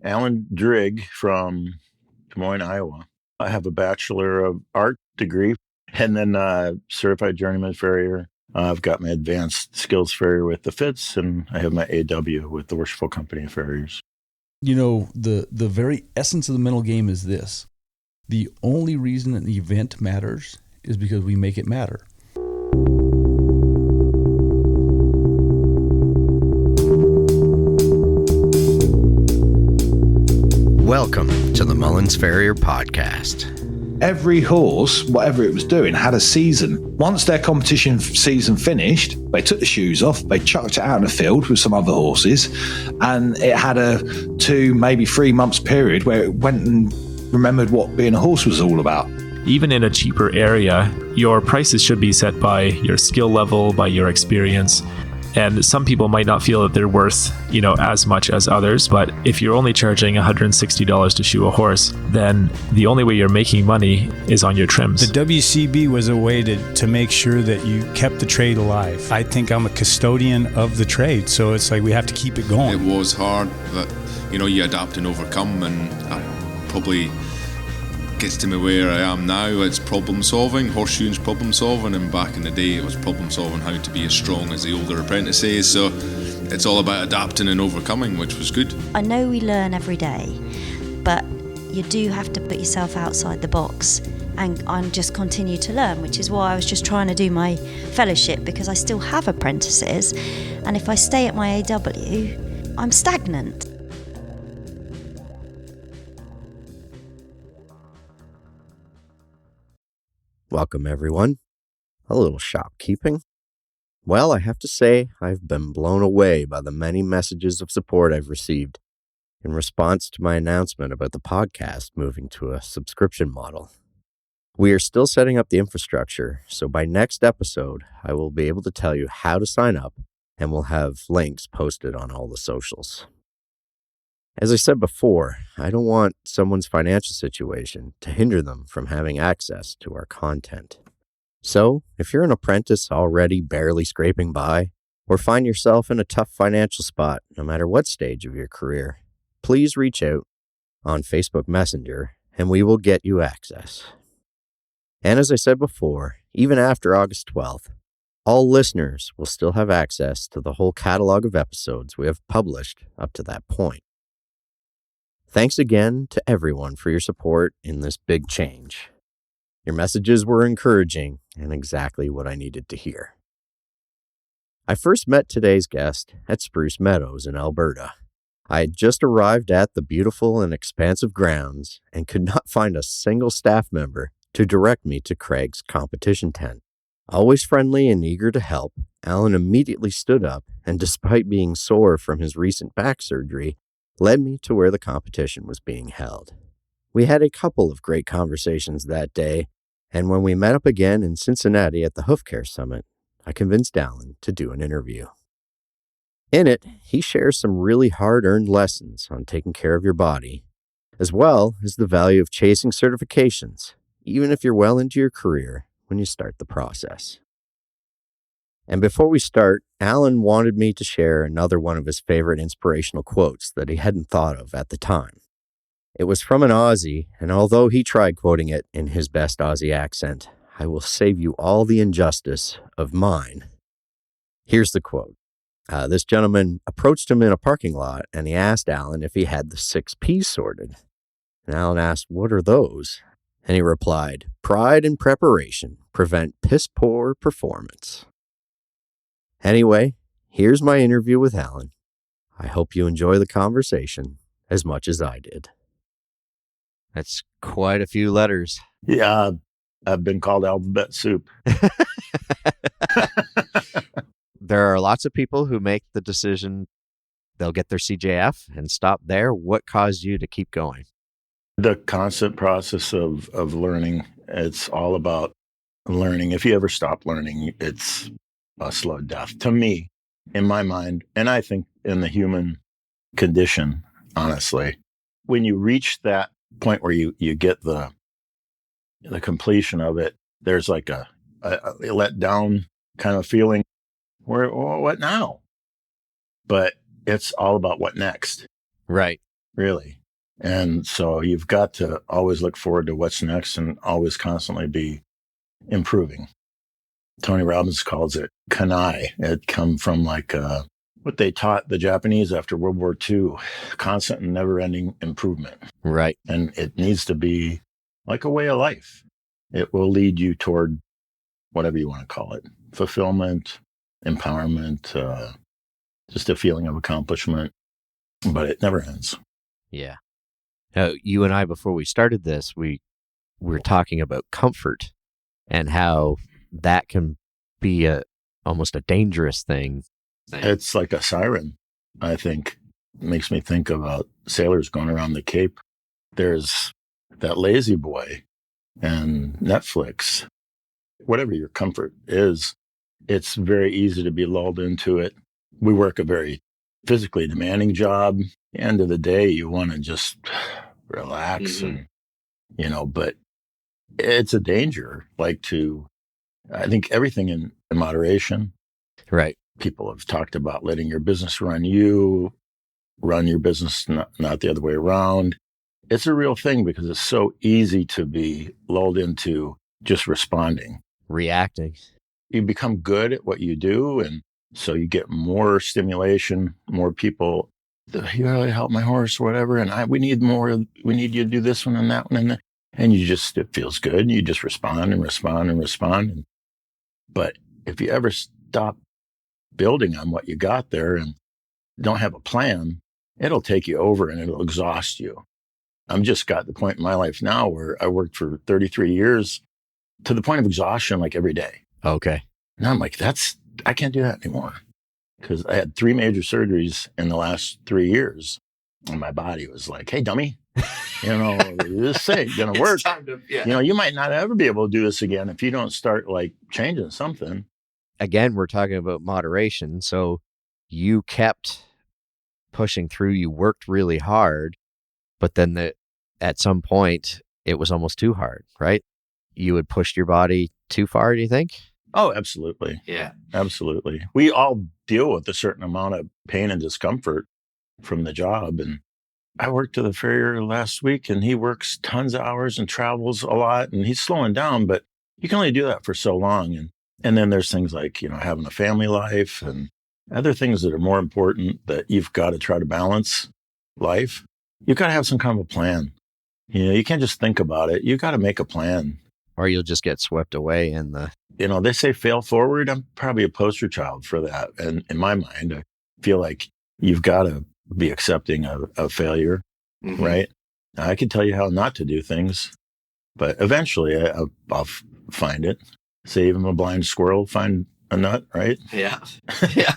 Alan Dryg from Des Moines, Iowa. I have a Bachelor of Art degree and then certified journeyman farrier. I've got my advanced skills farrier with the FITS, and I have my AW with the Worshipful Company of Farriers. You know, the very essence of the mental game is this. The only reason an event matters is because we make it matter. Welcome to the Mullins Farrier Podcast. Every horse, whatever it was doing, had a season. Once their competition season finished, they took the shoes off, they chucked it out in the field with some other horses, and it had a 2, maybe 3 months period where it went and remembered what being a horse was all about. Even in a cheaper area, your prices should be set by your skill level, by your experience. And some people might not feel that they're worth, as much as others. But if you're only charging $160 to shoe a horse, then the only way you're making money is on your trims. The WCB was a way to make sure that you kept the trade alive. I think I'm a custodian of the trade, so it's like we have to keep it going. It was hard, but you adapt and overcome, and that probably gets to me where I am now. It's problem solving, horseshoeing's problem solving, and back in the day it was problem solving how to be as strong as the older apprentices. So it's all about adapting and overcoming, which was good. I know we learn every day, but you do have to put yourself outside the box and just continue to learn, which is why I was just trying to do my fellowship, because I still have apprentices, and if I stay at my AW, I'm stagnant. Welcome, everyone. A little shopkeeping. Well, I have to say, I've been blown away by the many messages of support I've received in response to my announcement about the podcast moving to a subscription model. We are still setting up the infrastructure, so by next episode, I will be able to tell you how to sign up, and we'll have links posted on all the socials. As I said before, I don't want someone's financial situation to hinder them from having access to our content. So, if you're an apprentice already barely scraping by, or find yourself in a tough financial spot no matter what stage of your career, please reach out on Facebook Messenger and we will get you access. And as I said before, even after August 12th, all listeners will still have access to the whole catalog of episodes we have published up to that point. Thanks again to everyone for your support in this big change. Your messages were encouraging and exactly what I needed to hear. I first met today's guest at Spruce Meadows in Alberta. I had just arrived at the beautiful and expansive grounds and could not find a single staff member to direct me to Craig's competition tent. Always friendly and eager to help, Alan immediately stood up and, despite being sore from his recent back surgery, led me to where the competition was being held. We had a couple of great conversations that day, and when we met up again in Cincinnati at the Hoof Care Summit, I convinced Alan to do an interview. In it, he shares some really hard-earned lessons on taking care of your body, as well as the value of chasing certifications, even if you're well into your career when you start the process. And before we start, Alan wanted me to share another one of his favorite inspirational quotes that he hadn't thought of at the time. It was from an Aussie, and although he tried quoting it in his best Aussie accent, I will save you all the injustice of mine. Here's the quote. This gentleman approached him in a parking lot, and he asked Alan if he had the 6 P's sorted. And Alan asked, "What are those?" And he replied, "Pride and preparation prevent piss-poor performance." Anyway, here's my interview with Alan. I hope you enjoy the conversation as much as I did. That's quite a few letters. Yeah, I've been called alphabet soup. There are lots of people who make the decision they'll get their CJF and stop there. What caused you to keep going? The constant process of learning. It's all about learning. If you ever stop learning, it's a slow death. To me, in my mind, and I think in the human condition, honestly, when you reach that point where you get the completion of it, there's like a let down kind of feeling. What now? But it's all about what next. Right. really. And so you've got to always look forward to what's next and always constantly be improving. Tony Robbins calls it kanai. It come from like what they taught the Japanese after World War II, constant and never-ending improvement. Right. And it needs to be like a way of life. It will lead you toward whatever you want to call it, fulfillment, empowerment, just a feeling of accomplishment, but it never ends. Yeah. You and I, before we started this, we were talking about comfort and how that can be almost a dangerous thing. It's like a siren, I think. It makes me think about sailors going around the Cape. There's that Lazy Boy and Netflix. Whatever your comfort is, it's very easy to be lulled into it. We work a very physically demanding job. At the end of the day, you want to just relax and, but it's a danger. I think everything in moderation. Right. People have talked about letting your business run you, run your business, not the other way around. It's a real thing because it's so easy to be lulled into just responding. Reacting. You become good at what you do, and so you get more stimulation, more people, you really help my horse or whatever, and we need more, we need you to do this one and that one, and it feels good, you just respond and respond and respond. But if you ever stop building on what you got there and don't have a plan, it'll take you over and it'll exhaust you. I'm just got the point in my life now where I worked for 33 years to the point of exhaustion, like every day. Okay. And I'm like, I can't do that anymore. Because I had 3 major surgeries in the last 3 years. And my body was like, hey, dummy, this ain't going to work. You might not ever be able to do this again if you don't start like changing something. Again, we're talking about moderation. So you kept pushing through, you worked really hard, but then at some point it was almost too hard, right? You had pushed your body too far, do you think? Oh, absolutely. Yeah. Absolutely. We all deal with a certain amount of pain and discomfort from the job. And I worked to the farrier last week, and he works tons of hours and travels a lot, and he's slowing down, but you can only do that for so long. And then there's things like, having a family life and other things that are more important that you've got to try to balance life. You've got to have some kind of a plan. You can't just think about it. You've got to make a plan. Or you'll just get swept away in the... they say fail forward. I'm probably a poster child for that. And in my mind, I feel like you've got to be accepting of failure, right? I can tell you how not to do things, but eventually I'll find it. Say even a blind squirrel find a nut, right? Yeah. Yeah.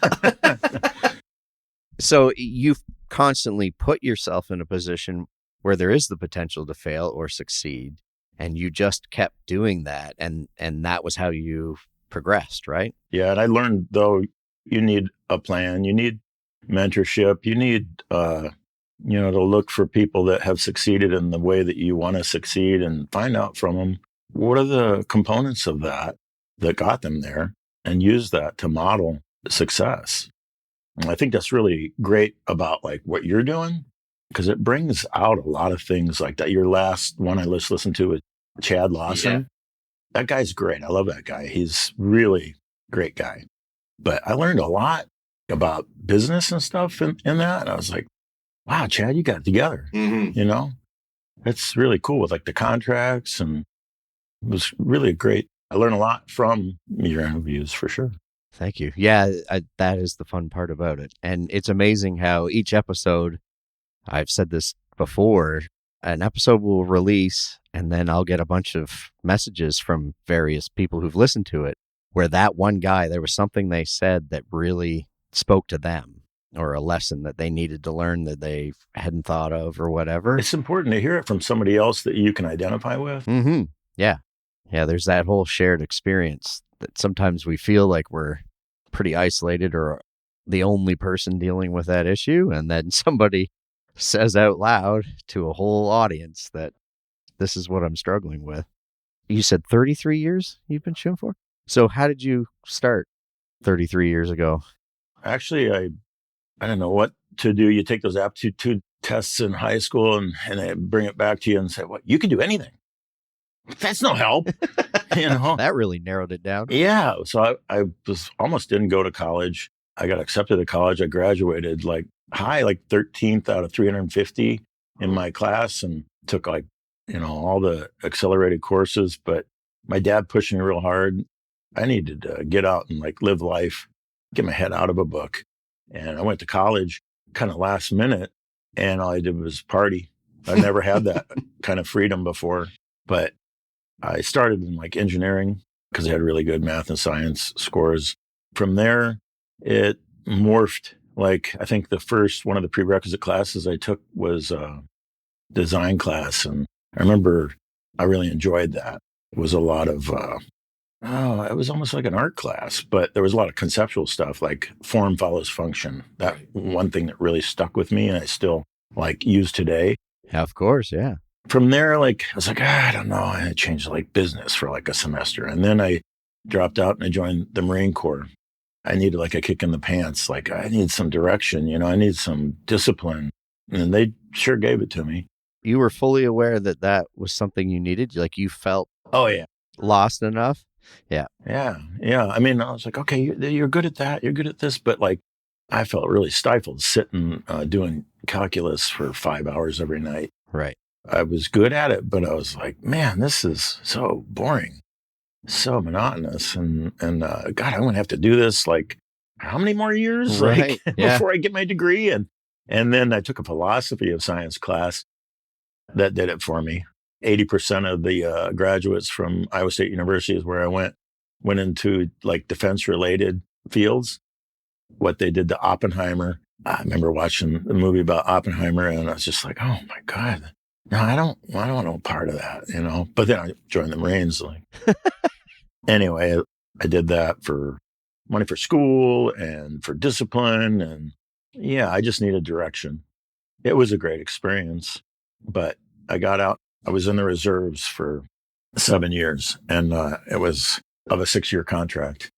So you've constantly put yourself in a position where there is the potential to fail or succeed. And you just kept doing that. And that was how you progressed, right? Yeah. And I learned, though, you need a plan. You need mentorship. You need, to look for people that have succeeded in the way that you want to succeed and find out from them what are the components of that got them there and use that to model success. And I think that's really great about like what you're doing, because it brings out a lot of things like that. Your last one I just listened to was Chad Lawson. Yeah. That guy's great. I love that guy. He's really great guy. But I learned a lot about business and stuff in that. And I was like, wow, Chad, you got it together. It's really cool with like the contracts, and it was really great. I learned a lot from your interviews for sure. Thank you. Yeah, that is the fun part about it. And it's amazing how each episode, I've said this before, an episode will release and then I'll get a bunch of messages from various people who've listened to it where that one guy, there was something they said that really spoke to them, or a lesson that they needed to learn that they hadn't thought of or whatever. It's important to hear it from somebody else that you can identify with. Yeah. Yeah, there's that whole shared experience that sometimes we feel like we're pretty isolated or the only person dealing with that issue. And then somebody says out loud to a whole audience that this is what I'm struggling with. You said 33 years you've been shooting for? So how did you start 33 years ago? Actually, I don't know what to do. You take those aptitude tests in high school and they bring it back to you and say, "What? You can do anything." That's no help, you know? That really narrowed it down. Yeah. So I was almost didn't go to college. I got accepted to college. I graduated like 13th out of 350 in my class and took like, all the accelerated courses. But my dad pushed me real hard. I needed to get out and like live life, get my head out of a book. And I went to college kind of last minute and all I did was party. I never had that kind of freedom before, but I started in like engineering because I had really good math and science scores. From there, it morphed. Like, I think one of the prerequisite classes I took was a design class. And I remember I really enjoyed that. It was a lot of, it was almost like an art class, but there was a lot of conceptual stuff like form follows function. That one thing that really stuck with me and I still like use today. Yeah, of course. Yeah. From there, like, I was like, I don't know. I changed like business for like a semester. And then I dropped out and I joined the Marine Corps. I needed like a kick in the pants. Like, I need some direction, I need some discipline. And they sure gave it to me. You were fully aware that that was something you needed? Like, you felt Oh, yeah. lost enough? Yeah. Yeah. Yeah. I mean, I was like, okay, you're good at that. You're good at this. But like, I felt really stifled sitting doing calculus for 5 hours every night. Right. I was good at it, but I was like, man, this is so boring, so monotonous. And God, I'm going to have to do this like how many more years Right. before I get my degree? And then I took a philosophy of science class that did it for me. 80% of the graduates from Iowa State University is where I went into like defense related fields. What they did to Oppenheimer. I remember watching the movie about Oppenheimer and I was just like, oh my God. No, I don't want no part of that, But then I joined the Marines. Like, anyway, I did that for money for school and for discipline, and yeah, I just needed direction. It was a great experience, but I got out. I was in the reserves for 7 years, and it was of a 6-year contract.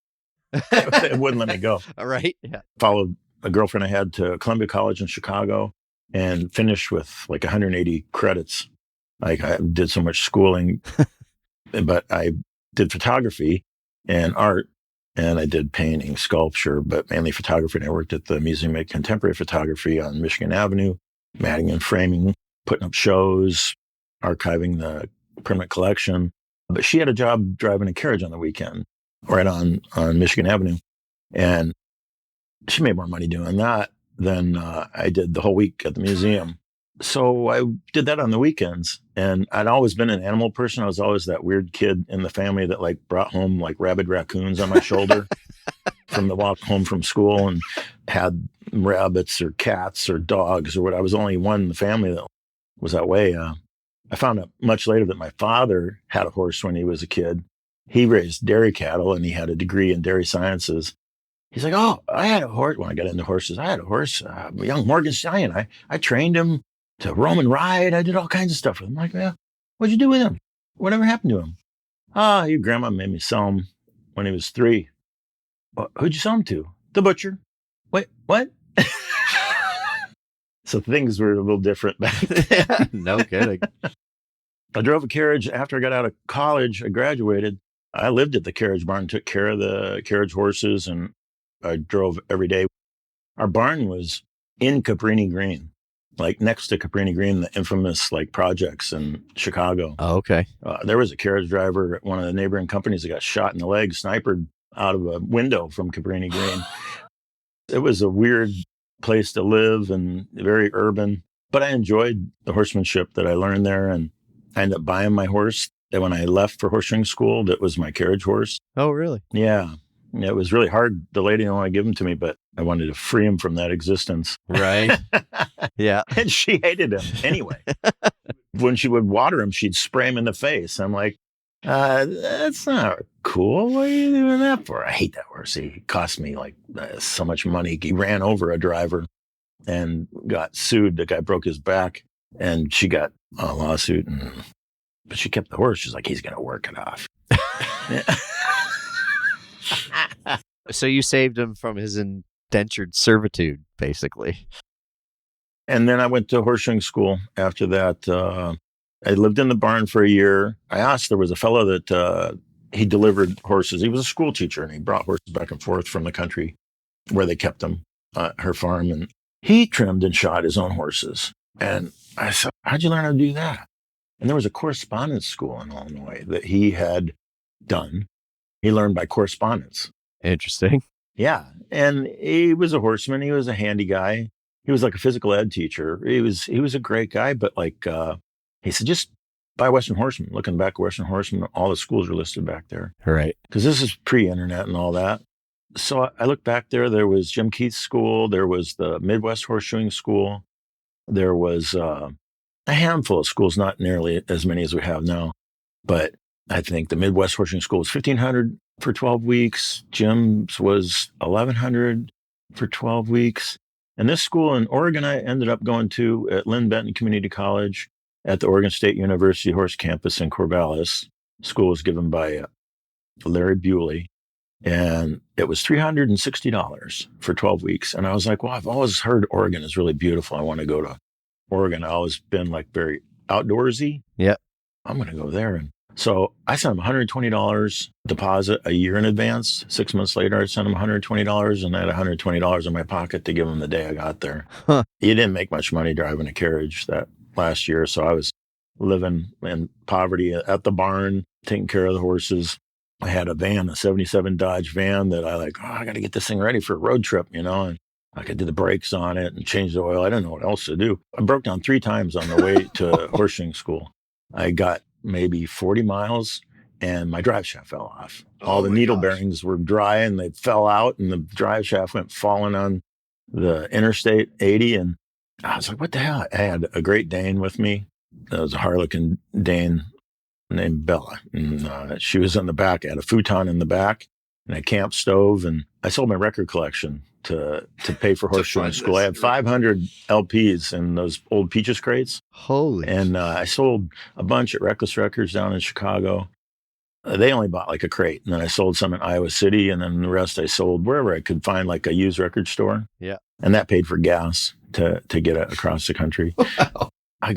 It wouldn't let me go. All right. Yeah. Followed a girlfriend I had to Columbia College in Chicago. And finished with like 180 credits. Like I did so much schooling, but I did photography and art, and I did painting, sculpture, but mainly photography. And I worked at the Museum of Contemporary Photography on Michigan Avenue, matting and framing, putting up shows, archiving the permanent collection. But she had a job driving a carriage on the weekend, right on Michigan Avenue. And she made more money doing that than I did the whole week at the museum. So I did that on the weekends. And I'd always been an animal person. I was always that weird kid in the family that like brought home like rabid raccoons on my shoulder from the walk home from school and had rabbits or cats or dogs or what. I was only one in the family that was that way. I found out much later that my father had a horse when he was a kid. He raised dairy cattle and he had a degree in dairy sciences. He's like, oh, I had a horse. When I got into horses, I had a horse, a young Morgan Stallion. I trained him to roam and ride. I did all kinds of stuff with him. I'm like, yeah, what'd you do with him? Whatever happened to him? Your grandma made me sell him when he was 3. Well, who'd you sell him to? The butcher. Wait, what? So things were a little different back then. No kidding. I drove a carriage after I got out of college. I graduated. I lived at the carriage barn, took care of the carriage horses, and I drove every day. Our barn was in Cabrini Green, like next to Cabrini Green, the infamous like projects in Chicago. Oh, okay. There was a carriage driver at one of the neighboring companies that got shot in the leg, sniped out of a window from Cabrini Green. It was a weird place to live and very urban, but I enjoyed the horsemanship that I learned there. And I ended up buying my horse. And when I left for horseshoeing school, that was my carriage horse. Oh, really? Yeah. It was really hard. The lady didn't want to give him to me, but I wanted to free him from that existence. Right. Yeah. And she hated him anyway. When she would water him, she'd spray him in the face. I'm like, that's not cool. What are you doing that for? I hate that horse. He cost me like so much money. He ran over a driver and got sued. The guy broke his back and she got a lawsuit. But she kept the horse. She's like, he's going to work it off. So you saved him from his indentured servitude, basically. And then I went to horseshoeing school after that. I lived in the barn for a year. I asked, there was a fellow that he delivered horses. He was a school teacher, and he brought horses back and forth from the country where they kept them, her farm. And he trimmed and shod his own horses. And I said, how'd you learn how to do that? And there was a correspondence school in Illinois that he had done. He learned by correspondence. Interesting. Yeah. And he was a horseman. He was a handy guy. He was like a physical ed teacher. He was a great guy, but like, he said, just buy Western Horseman. Looking back at Western Horseman, all the schools are listed back there. Right. Because this is pre-internet and all that. So I looked back there. There was Jim Keith's school. There was the Midwest Horseshoeing School. There was a handful of schools, not nearly as many as we have now. But I think the Midwest Horseshoeing School was $1,500 for 12 weeks. Jim's was $1,100 for 12 weeks. And this school in Oregon, I ended up going to at Lynn Benton Community College at the Oregon State University Horse Campus in Corvallis. School was given by Larry Bewley. And it was $360 for 12 weeks. And I was like, well, I've always heard Oregon is really beautiful. I want to go to Oregon. I've always been like very outdoorsy. Yeah. I'm going to go there. And so I sent him $120 deposit a year in advance. 6 months later, I sent him $120, and I had $120 in my pocket to give him the day I got there. Huh. He didn't make much money driving a carriage that last year. So I was living in poverty at the barn, taking care of the horses. I had a van, a 77 Dodge van that I I got to get this thing ready for a road trip, and I could do the brakes on it and change the oil. I didn't know what else to do. I broke down 3 times on the way to horseshoeing school. I got maybe 40 miles and my drive shaft fell off. All the needle bearings were dry and they fell out, and the drive shaft went falling on the Interstate 80. And I was like, what the hell? I had a Great Dane with me. That was a Harlequin Dane named Bella. And she was in the back. I had a futon in the back and a camp stove. And I sold my record collection to pay for horseshoeing school. I had 500 LPs in those old Peaches crates. Holy. And I sold a bunch at Reckless Records down in Chicago. They only bought like a crate. And then I sold some in Iowa City. And then the rest I sold wherever I could find like a used record store. Yeah. And that paid for gas to get it across the country. Wow. I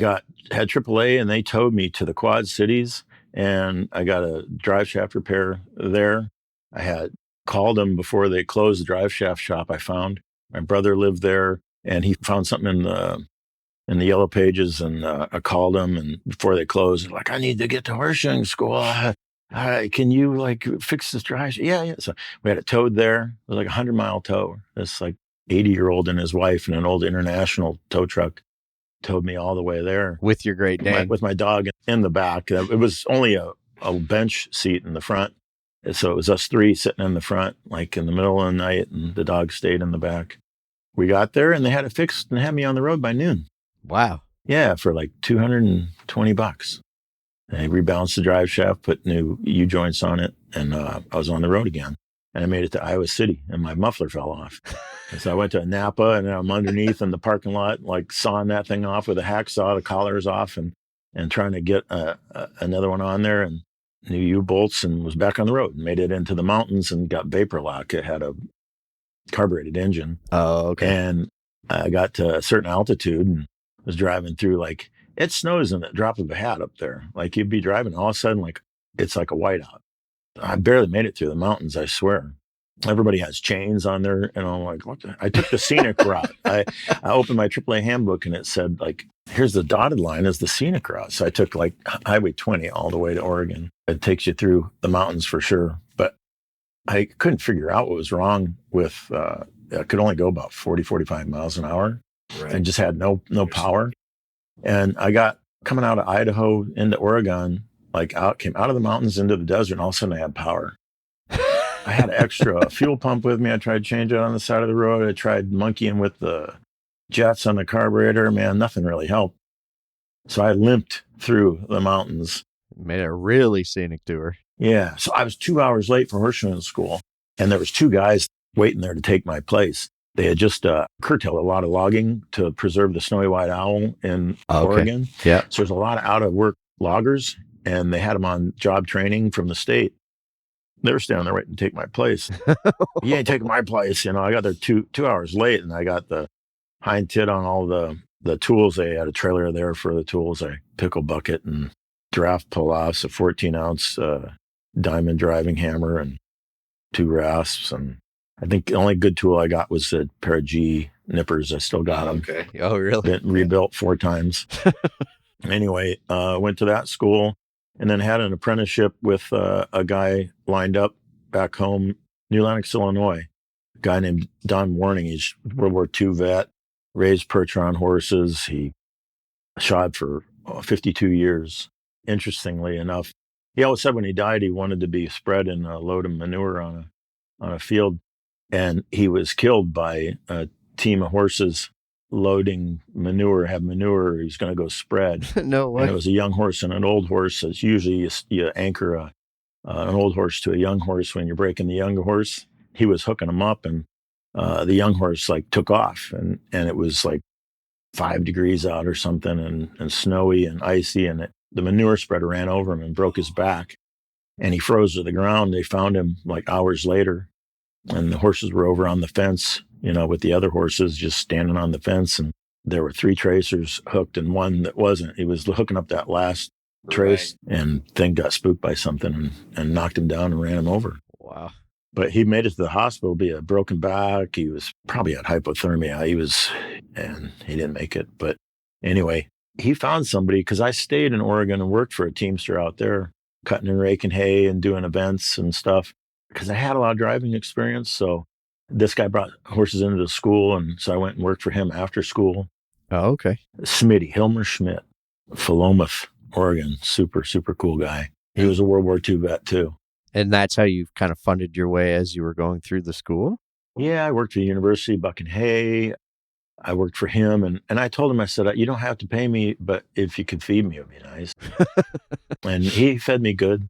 had AAA, and they towed me to the Quad Cities, and I got a drive shaft repair there. I had called them before they closed the drive shaft shop. I found my brother lived there, and he found something in the yellow pages, and I called them, and before they closed, like, I need to get to horseshoeing school. Can you fix this drive? Yeah. So we had it towed there. It was like a 100-mile tow. This 80-year-old and his wife in an old International tow truck towed me all the way there With your Great Dane. with my dog in the back. It was only a bench seat in the front. So it was us 3 sitting in the front, in the middle of the night, and the dog stayed in the back. We got there and they had it fixed and had me on the road by noon. Wow. Yeah, for $220. They rebalanced the drive shaft, put new U-joints on it, and I was on the road again. And I made it to Iowa City, and my muffler fell off. And so I went to Napa, and I'm underneath in the parking lot, sawing that thing off with a hacksaw, the collars off, and trying to get another one on there, and new U-bolts, and was back on the road. Made it into the mountains and got vapor lock. It had a carbureted engine. Oh, okay. And I got to a certain altitude and was driving through, it snows in the drop of a hat up there. You'd be driving, all of a sudden, it's like a whiteout. I barely made it through the mountains, I swear. Everybody has chains on there, and I'm like, what the? I took the scenic route. I opened my AAA handbook, and it said, here's the dotted line is the scenic route. So I took Highway 20 all the way to Oregon. It takes you through the mountains for sure. But I couldn't figure out what was wrong with, I could only go about 40, 45 miles an hour. Right. And just had no power. And I got coming out of Idaho into Oregon, came out of the mountains into the desert, and all of a sudden I had power. I had an extra fuel pump with me. I tried to change it on the side of the road. I tried monkeying with the jets on the carburetor. Man, nothing really helped. So I limped through the mountains. Made a really scenic tour. Yeah. So I was 2 hours late for horseshoeing school, and there was 2 guys waiting there to take my place. They had just curtailed a lot of logging to preserve the snowy white owl in Oregon. Yeah. So there's a lot of out-of-work loggers, and they had them on job training from the state. They were standing there waiting to take my place. You ain't taking my place. I got there two hours late, and I got the hind tit on all the the tools, they had a trailer there for the tools, a pickle bucket and draft pull-offs, a 14-ounce diamond driving hammer and 2 rasps. And I think the only good tool I got was a pair of G nippers. I still got them. Okay. Oh, really? Been rebuilt 4 times. Anyway, went to that school and then had an apprenticeship with a guy lined up back home, New Lenox, Illinois. A guy named Don Warning. He's World War II vet, raised Percheron horses. He shod for 52 years. Interestingly enough, he always said when he died, he wanted to be spread in a load of manure on a field. And he was killed by a team of horses loading manure, have manure. He's going to go spread. No way. And it was a young horse and an old horse. It's usually you anchor an old horse to a young horse when you're breaking the young horse. He was hooking him up, and the young horse like took off, and it was like 5 degrees out or something, and snowy and icy, and the manure spreader ran over him and broke his back, and he froze to the ground. They found him like hours later, and the horses were over on the fence, with the other horses just standing on the fence, and there were 3 tracers hooked and 1 that wasn't. He was hooking up that last trace, and thing got spooked by something and knocked him down and ran him over. Wow. But he made it to the hospital, be a broken back. He was probably at hypothermia. And he didn't make it. But anyway, he found somebody, because I stayed in Oregon and worked for a teamster out there, cutting and raking hay and doing events and stuff, because I had a lot of driving experience. So this guy brought horses into the school, and so I went and worked for him after school. Oh, okay. Smitty, Hilmer Schmidt, Philomath, Oregon, super, super cool guy. He was a World War II vet too. And that's how you kind of funded your way as you were going through the school? Yeah, I worked for the university, bucking hay. I worked for him, and I told him, I said, you don't have to pay me, but if you could feed me, it would be nice. And he fed me good,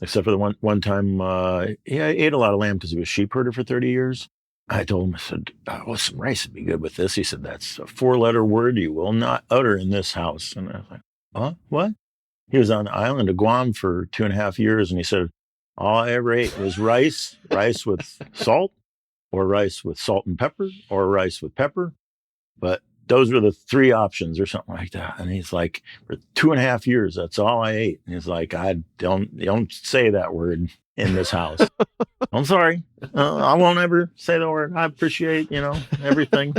except for the one time, I ate a lot of lamb because he was a sheep herder for 30 years. I told him, I said, some rice would be good with this. He said, that's a 4-letter word you will not utter in this house. And I was like, huh? What? He was on the island of Guam for 2.5 years, and he said, all I ever ate was rice with salt, or rice with salt and pepper, or rice with pepper. But those were the 3 options or something like that. And he's like, for 2.5 years, that's all I ate. And he's like, you don't say that word in this house. I'm sorry. I won't ever say the word. I appreciate, everything.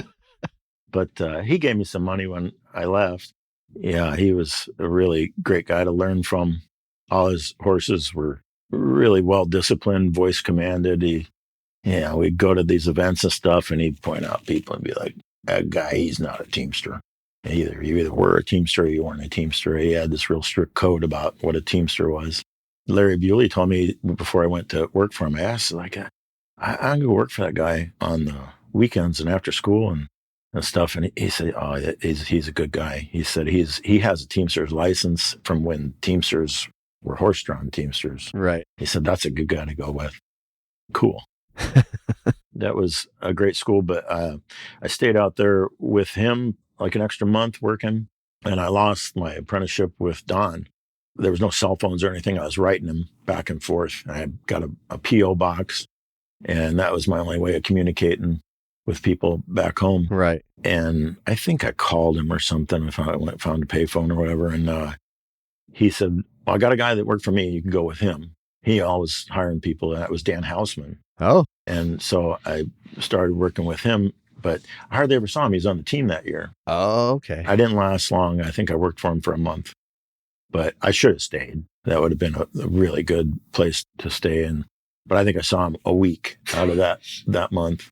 But he gave me some money when I left. Yeah, he was a really great guy to learn from. All his horses were really well disciplined, voice commanded. We'd go to these events and stuff, and he'd point out people and be like, that guy, he's not a teamster. You either were a teamster or you weren't a teamster. He had this real strict code about what a teamster was. Larry Bewley told me before I went to work for him, I asked, like, I'm going to work for that guy on the weekends and after school and stuff. And he said, he's a good guy. He said he has a teamster's license from when teamsters were horse-drawn teamsters. Right. He said, that's a good guy to go with. Cool. That was a great school, but I stayed out there with him like an extra month working, and I lost my apprenticeship with Don. There was no cell phones or anything. I was writing him back and forth. I got a P.O. box, and that was my only way of communicating with people back home. Right. And I think I called him or something. I found a payphone or whatever, and he said, well, I got a guy that worked for me. You can go with him. He always hiring people, and that was Dan Hausman. Oh. And so I started working with him, but I hardly ever saw him. He was on the team that year. Oh, okay. I didn't last long. I think I worked for him for a month, but I should have stayed. That would have been a really good place to stay in. But I think I saw him a week out of that month.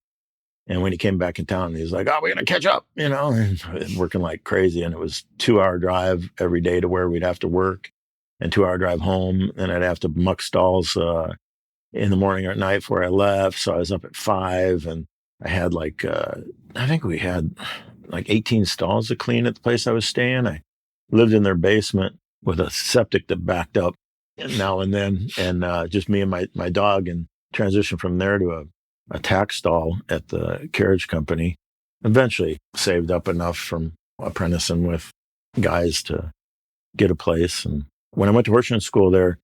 And when he came back in town, he was like, we're going to catch up, and working like crazy. And it was 2-hour drive every day to where we'd have to work, and 2-hour drive home. And I'd have to muck stalls in the morning or at night before I left. So I was up at 5, and I had I think we had like 18 stalls to clean at the place I was staying. I lived in their basement with a septic that backed up now and then, and just me and my dog, and transitioned from there to a tack stall at the carriage company. Eventually saved up enough from apprenticing with guys to get a place. And when I went to horsemanship school there,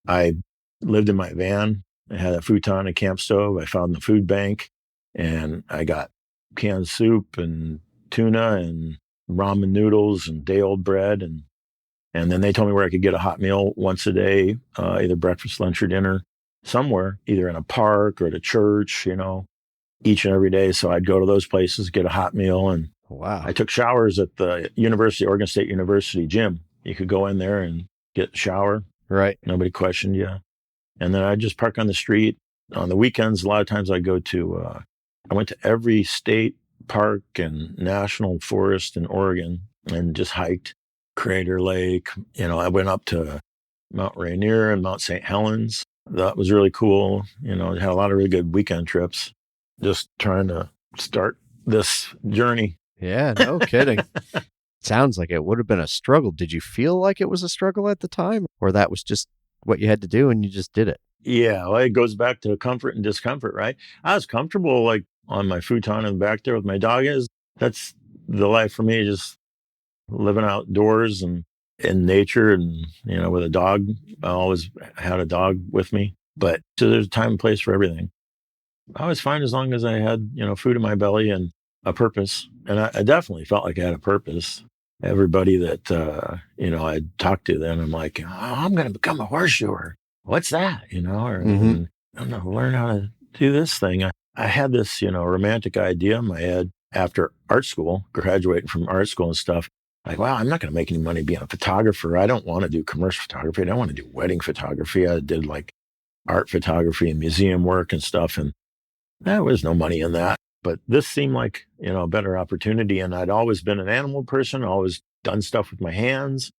I lived in my van. I had a futon, a camp stove. I found the food bank, and I got canned soup and tuna and ramen noodles and day-old bread. And then they told me where I could get a hot meal once a day, either breakfast, lunch, or dinner, somewhere, either in a park or at a church, each and every day. So I'd go to those places, get a hot meal. And Wow. I took showers at the Oregon State University gym. You could go in there and get a shower. Right. Nobody questioned you. And then I'd just park on the street. On the weekends, a lot of times I went to every state park and national forest in Oregon and just hiked Crater Lake. I went up to Mount Rainier and Mount St. Helens. That was really cool. Had a lot of really good weekend trips, just trying to start this journey. Yeah, no kidding. Sounds like it would have been a struggle. Did you feel like it was a struggle at the time, or that was just what you had to do and you just did it? Yeah, well, it goes back to comfort and discomfort, right? I was comfortable like on my futon and back there with my dog. That's the life for me, just living outdoors and in nature and, with a dog. I always had a dog with me. But so there's a time and place for everything. I was fine as long as I had, food in my belly and a purpose. And I definitely felt like I had a purpose. Everybody that, I talked to then, I'm like, I'm going to become a horseshoer. What's that? Or I'm going to learn how to do this thing. I had this, romantic idea in my head after art school, graduating from art school and stuff. Like, wow, I'm not going to make any money being a photographer. I don't want to do commercial photography. I don't want to do wedding photography. I did like art photography and museum work and stuff. And there was no money in that. But this seemed like, a better opportunity. And I'd always been an animal person, always done stuff with my hands,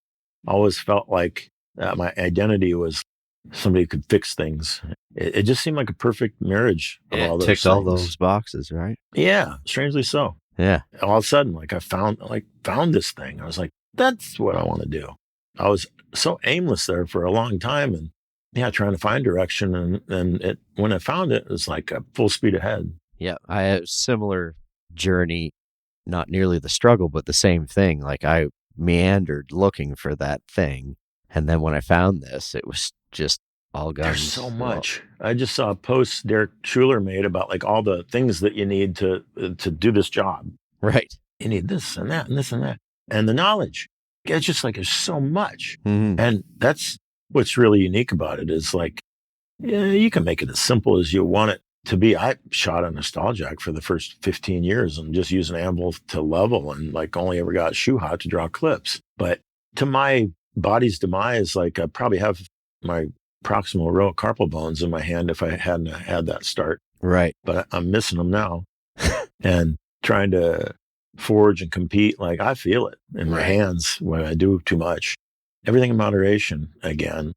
always felt like my identity was somebody who could fix things. It just seemed like a perfect marriage of all those ticked things. all those boxes, right? Yeah, strangely so. Yeah. All of a sudden, like I found this thing. I was like, that's what I want to do. I was so aimless there for a long time and trying to find direction. And when I found it, it was like a full speed ahead. Yeah. I had a similar journey, not nearly the struggle, but the same thing. Like I meandered looking for that thing. And then when I found this, it was just all guns. There's so much. I just saw a post Derek Schuler made about like all the things that you need to do this job. Right. You need this and that and this and that. And the knowledge. It's just like there's so much. Mm-hmm. And that's what's really unique about it is like, you can make it as simple as you want it to be. I shot a Nostaljac for the first 15 years and just used an anvil to level and like only ever got shoe hot to draw clips. But to my body's demise, like I probably have my proximal row of carpal bones in my hand if I hadn't had that start. Right. But I'm missing them now and trying to forge and compete. Like I feel it in my hands when I do too much. Everything in moderation. Again,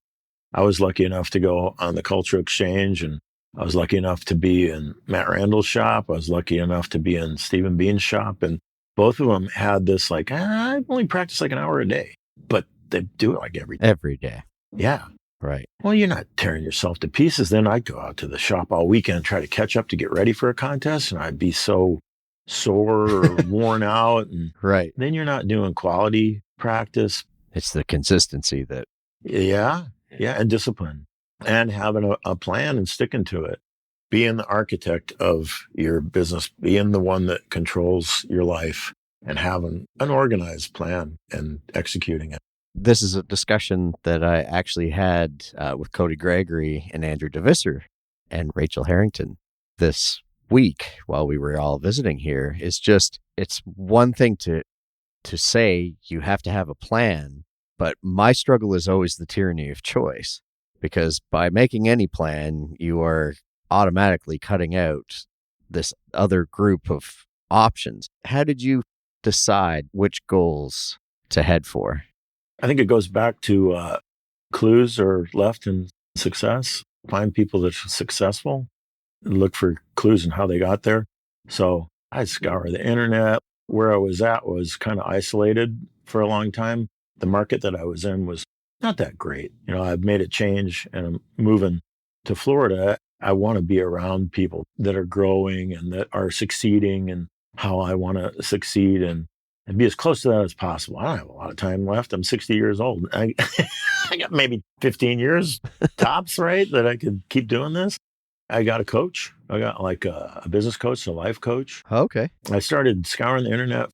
I was lucky enough to go on the Culture Exchange, and I was lucky enough to be in Matt Randall's shop. I was lucky enough to be in Stephen Bean's shop. And both of them had this like, I only practice like an hour a day, but they do it like every day. Yeah. Right. Well, you're not tearing yourself to pieces. Then I'd go out to the shop all weekend, try to catch up to get ready for a contest. And I'd be so sore or worn out. And right. Then you're not doing quality practice. It's the consistency that. Yeah. And discipline and having a plan and sticking to it. Being the architect of your business, being the one that controls your life and having an organized plan and executing it. This is a discussion that I actually had with Cody Gregory and Andrew DeVisser and Rachel Harrington this week while we were all visiting here. It's one thing to say you have to have a plan, but my struggle is always the tyranny of choice, because by making any plan, you are automatically cutting out this other group of options. How did you decide which goals to head for? I think it goes back to clues are left in success. Find people that are successful and look for clues in how they got there. So I'd scour the internet. Where I was at was kind of isolated for a long time. The market that I was in was not that great. I've made a change and I'm moving to Florida. I want to be around people that are growing and that are succeeding and how I want to succeed and be as close to that as possible. I don't have a lot of time left. I'm 60 years old. I got maybe 15 years tops, right, that I could keep doing this. I got a coach. I got like a business coach, a life coach. Okay. I started scouring the internet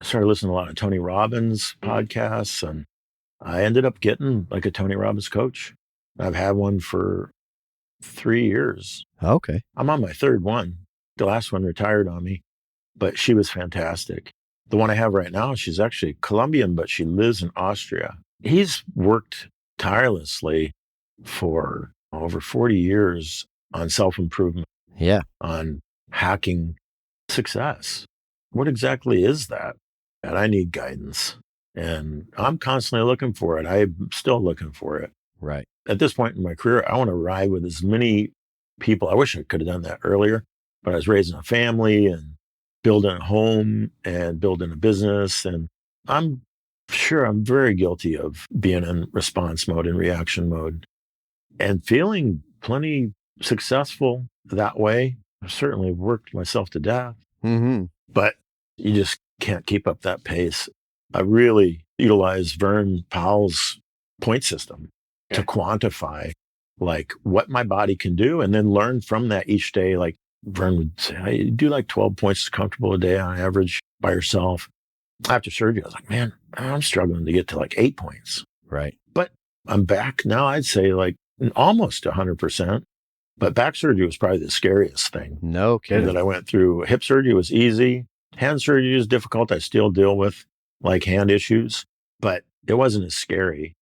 started listening to a lot of Tony Robbins podcasts, and I ended up getting like a Tony Robbins coach. I've had one for 3 years. Okay. I'm on my third one. The last one retired on me, but she was fantastic. The one I have right now, she's actually Colombian, but she lives in Austria. He's worked tirelessly for over 40 years on self-improvement, Yeah. on hacking success. What exactly is that? And I need guidance. And I'm constantly looking for it. I'm still looking for it. Right. At this point in my career, I want to ride with as many people. I wish I could have done that earlier, but I was raising a family and building a home and building a business. And I'm sure I'm very guilty of being in response mode and reaction mode and feeling plenty successful that way. I've certainly worked myself to death, but you just can't keep up that pace. I really utilize Vern Powell's point system to quantify like what my body can do and then learn from that each day. Like Vern would say, I do like 12 points comfortable a day on average by yourself. After surgery, I was like, man, I'm struggling to get to like 8 points. Right. But I'm back now, I'd say like almost 100%. But back surgery was probably the scariest thing No kidding. that I went through. Hip surgery was easy. Hand surgery is difficult. I still deal with like hand issues, but it wasn't as scary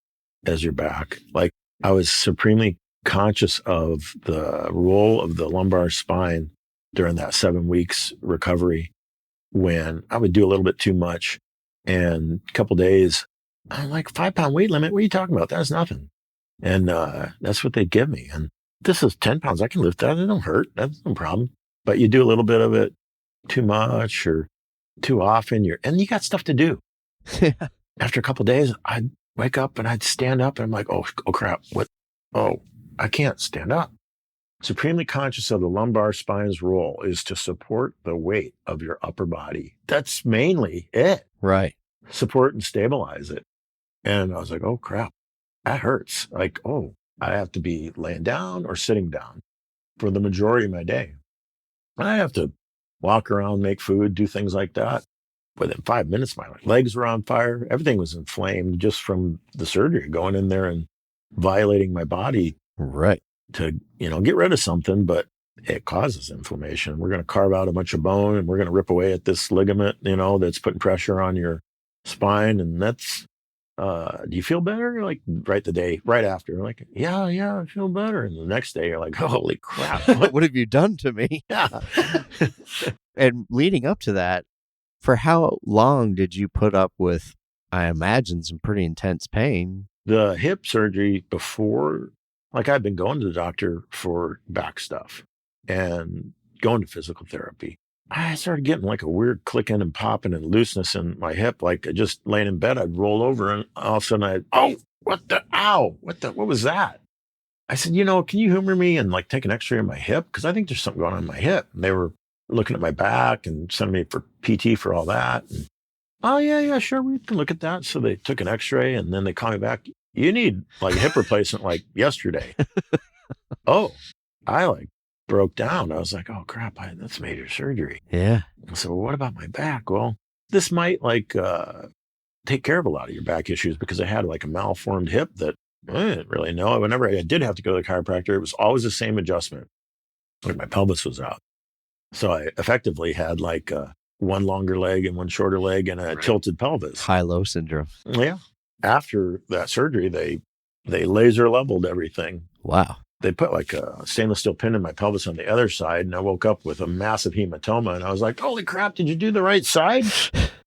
as your back. Like I was supremely conscious of the role of the lumbar spine during that 7 weeks recovery when I would do a little bit too much and a couple days, I'm like 5 pound weight limit. What are you talking about? That's nothing. And that's what they give me. And this is 10 pounds. I can lift that. It don't hurt. That's no problem. But you do a little bit of it too much or too often. And you got stuff to do. After a couple of days, I'd wake up and I'd stand up and I'm like, oh crap. What? Oh, I can't stand up. Supremely conscious of the lumbar spine's role is to support the weight of your upper body. That's mainly it. Right. Support and stabilize it. And I was like, oh crap, that hurts. Like, oh, I have to be laying down or sitting down for the majority of my day. I have to walk around, make food, do things like that. Within 5 minutes, my legs were on fire. Everything was inflamed just from the surgery, going in there and violating my body Right. to, get rid of something, but it causes inflammation. We're going to carve out a bunch of bone and we're going to rip away at this ligament, that's putting pressure on your spine. And that's, do you feel better? Like right after, like, yeah, I feel better. And the next day you're like, holy crap. What have you done to me? Yeah. And leading up to that, for how long did you put up with, I imagine, some pretty intense pain? The hip surgery before, like I've been going to the doctor for back stuff and going to physical therapy. I started getting like a weird clicking and popping and looseness in my hip. Like just laying in bed, I'd roll over and all of a sudden what was that? I said, can you humor me and like take an x-ray of my hip? Cause I think there's something going on in my hip. And they were looking at my back and sending me for PT for all that. And, oh yeah, sure. We can look at that. So they took an x-ray and then they called me back. You need like a hip replacement like yesterday. Oh, I like broke down. I was like, oh crap, that's major surgery. Yeah. So what about my back? Well, this might like take care of a lot of your back issues because I had like a malformed hip that I didn't really know. Whenever I did have to go to the chiropractor, it was always the same adjustment. Like my pelvis was out. So I effectively had like one longer leg and one shorter leg and a tilted pelvis. High-low syndrome. Yeah. After that surgery, they laser leveled everything. Wow. They put like a stainless steel pin in my pelvis on the other side, and I woke up with a massive hematoma, and I was like, holy crap, did you do the right side?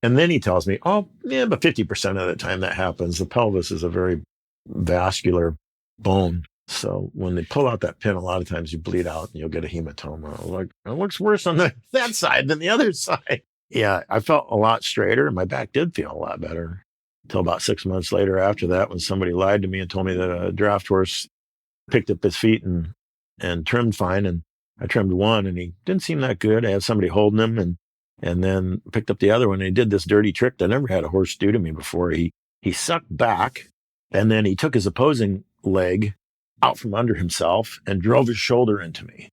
And then he tells me, oh, yeah, but 50% of the time that happens. The pelvis is a very vascular bone. So when they pull out that pin, a lot of times you bleed out and you'll get a hematoma. I was like, it looks worse on that side than the other side. Yeah, I felt a lot straighter, and my back did feel a lot better. Until about 6 months later after that, when somebody lied to me and told me that a draft horse picked up his feet and trimmed fine. And I trimmed one and he didn't seem that good. I had somebody holding him and then picked up the other one. And he did this dirty trick that I never had a horse do to me before. He sucked back and then he took his opposing leg out from under himself and drove his shoulder into me.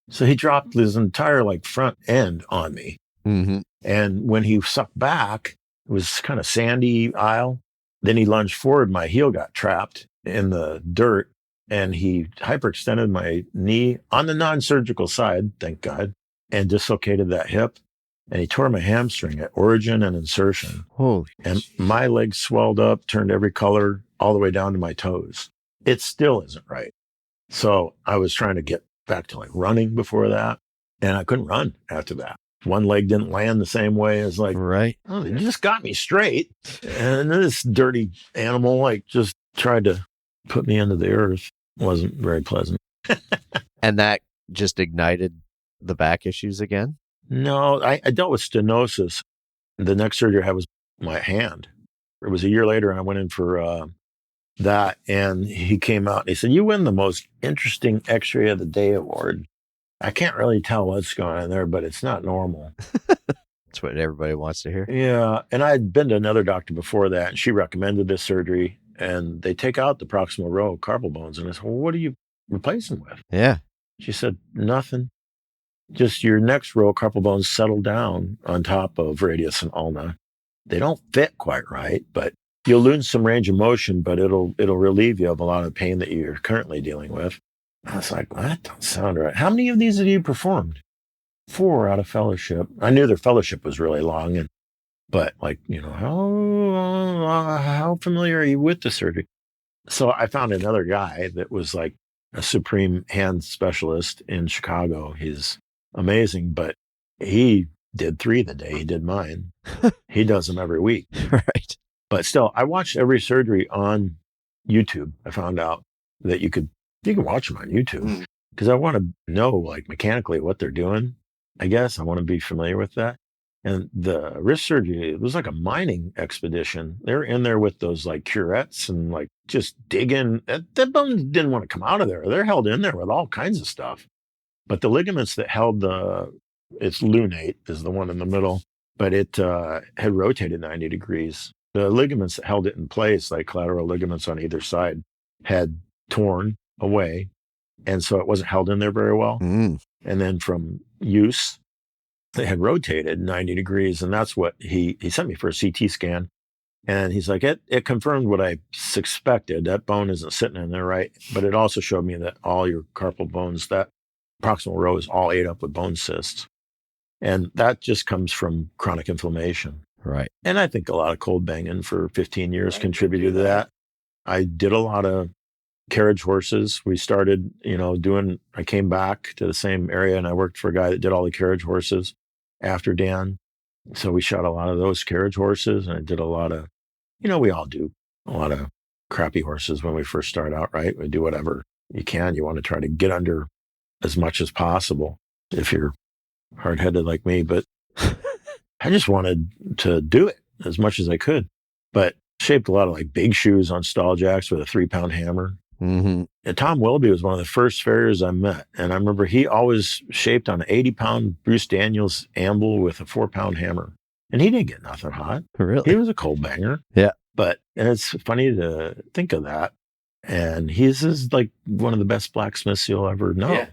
So he dropped his entire like front end on me. Mm-hmm. And when he sucked back, it was kind of sandy aisle. Then he lunged forward. My heel got trapped in the dirt, and he hyperextended my knee on the non-surgical side, thank God, and dislocated that hip. And he tore my hamstring at origin and insertion. Holy. And my legs swelled up, turned every color all the way down to my toes. It still isn't right. So I was trying to get back to like running before that, and I couldn't run after that. One leg didn't land the same way as like, Right. oh, they just got me straight. And this dirty animal like just tried to put me into the earth. Wasn't very pleasant. And that just ignited the back issues again? No, I dealt with stenosis. The next surgery I had was my hand. It was a year later, and I went in for that, and he came out and he said, "You win the most interesting X-ray of the day award." I can't really tell what's going on there, but it's not normal. That's what everybody wants to hear. Yeah, and I had been to another doctor before that, and she recommended this surgery, and they take out the proximal row of carpal bones, and I said, "Well, what do you replace them with?" Yeah. She said, "Nothing. Just your next row of carpal bones settle down on top of radius and ulna. They don't fit quite right, but you'll lose some range of motion, but it'll relieve you of a lot of pain that you're currently dealing with." I was like, well, that don't sound right. How many of these have you performed? 4 out of fellowship. I knew their fellowship was really long, but like, how familiar are you with the surgery? So I found another guy that was like a supreme hand specialist in Chicago. He's amazing, but he did 3 the day he did mine. He does them every week. Right. But still, I watched every surgery on YouTube. I found out that you can watch them on YouTube because I want to know like mechanically what they're doing. I guess I want to be familiar with that. And the wrist surgery, it was like a mining expedition. They're in there with those like curettes and like just digging. That bone didn't want to come out of there. They're held in there with all kinds of stuff. But the ligaments that held it's lunate is the one in the middle, but it had rotated 90 degrees. The ligaments that held it in place, like collateral ligaments on either side, had torn away. And so it wasn't held in there very well. And then from use, they had rotated 90 degrees. And that's what he sent me for a CT scan. And he's like, it confirmed what I suspected. That bone isn't sitting in there right. But it also showed me that all your carpal bones, that proximal row is all ate up with bone cysts. And that just comes from chronic inflammation. Right. And I think a lot of cold banging for 15 years contributed to that. I did a lot of carriage horses. We started, I came back to the same area and I worked for a guy that did all the carriage horses after Dan. So we shot a lot of those carriage horses, and I did a lot of, we all do a lot of crappy horses when we first start out, right? We do whatever you can. You want to try to get under as much as possible if you're hard-headed like me, but I just wanted to do it as much as I could, but shaped a lot of like big shoes on stall jacks with a 3-pound hammer. And Tom Willoughby was one of the first farriers I met. And I remember he always shaped on an 80-pound Bruce Daniels amble with a 4-pound hammer. And he didn't get nothing hot. Really? He was a cold banger. Yeah. And it's funny to think of that. And he's like one of the best blacksmiths you'll ever know. Yeah.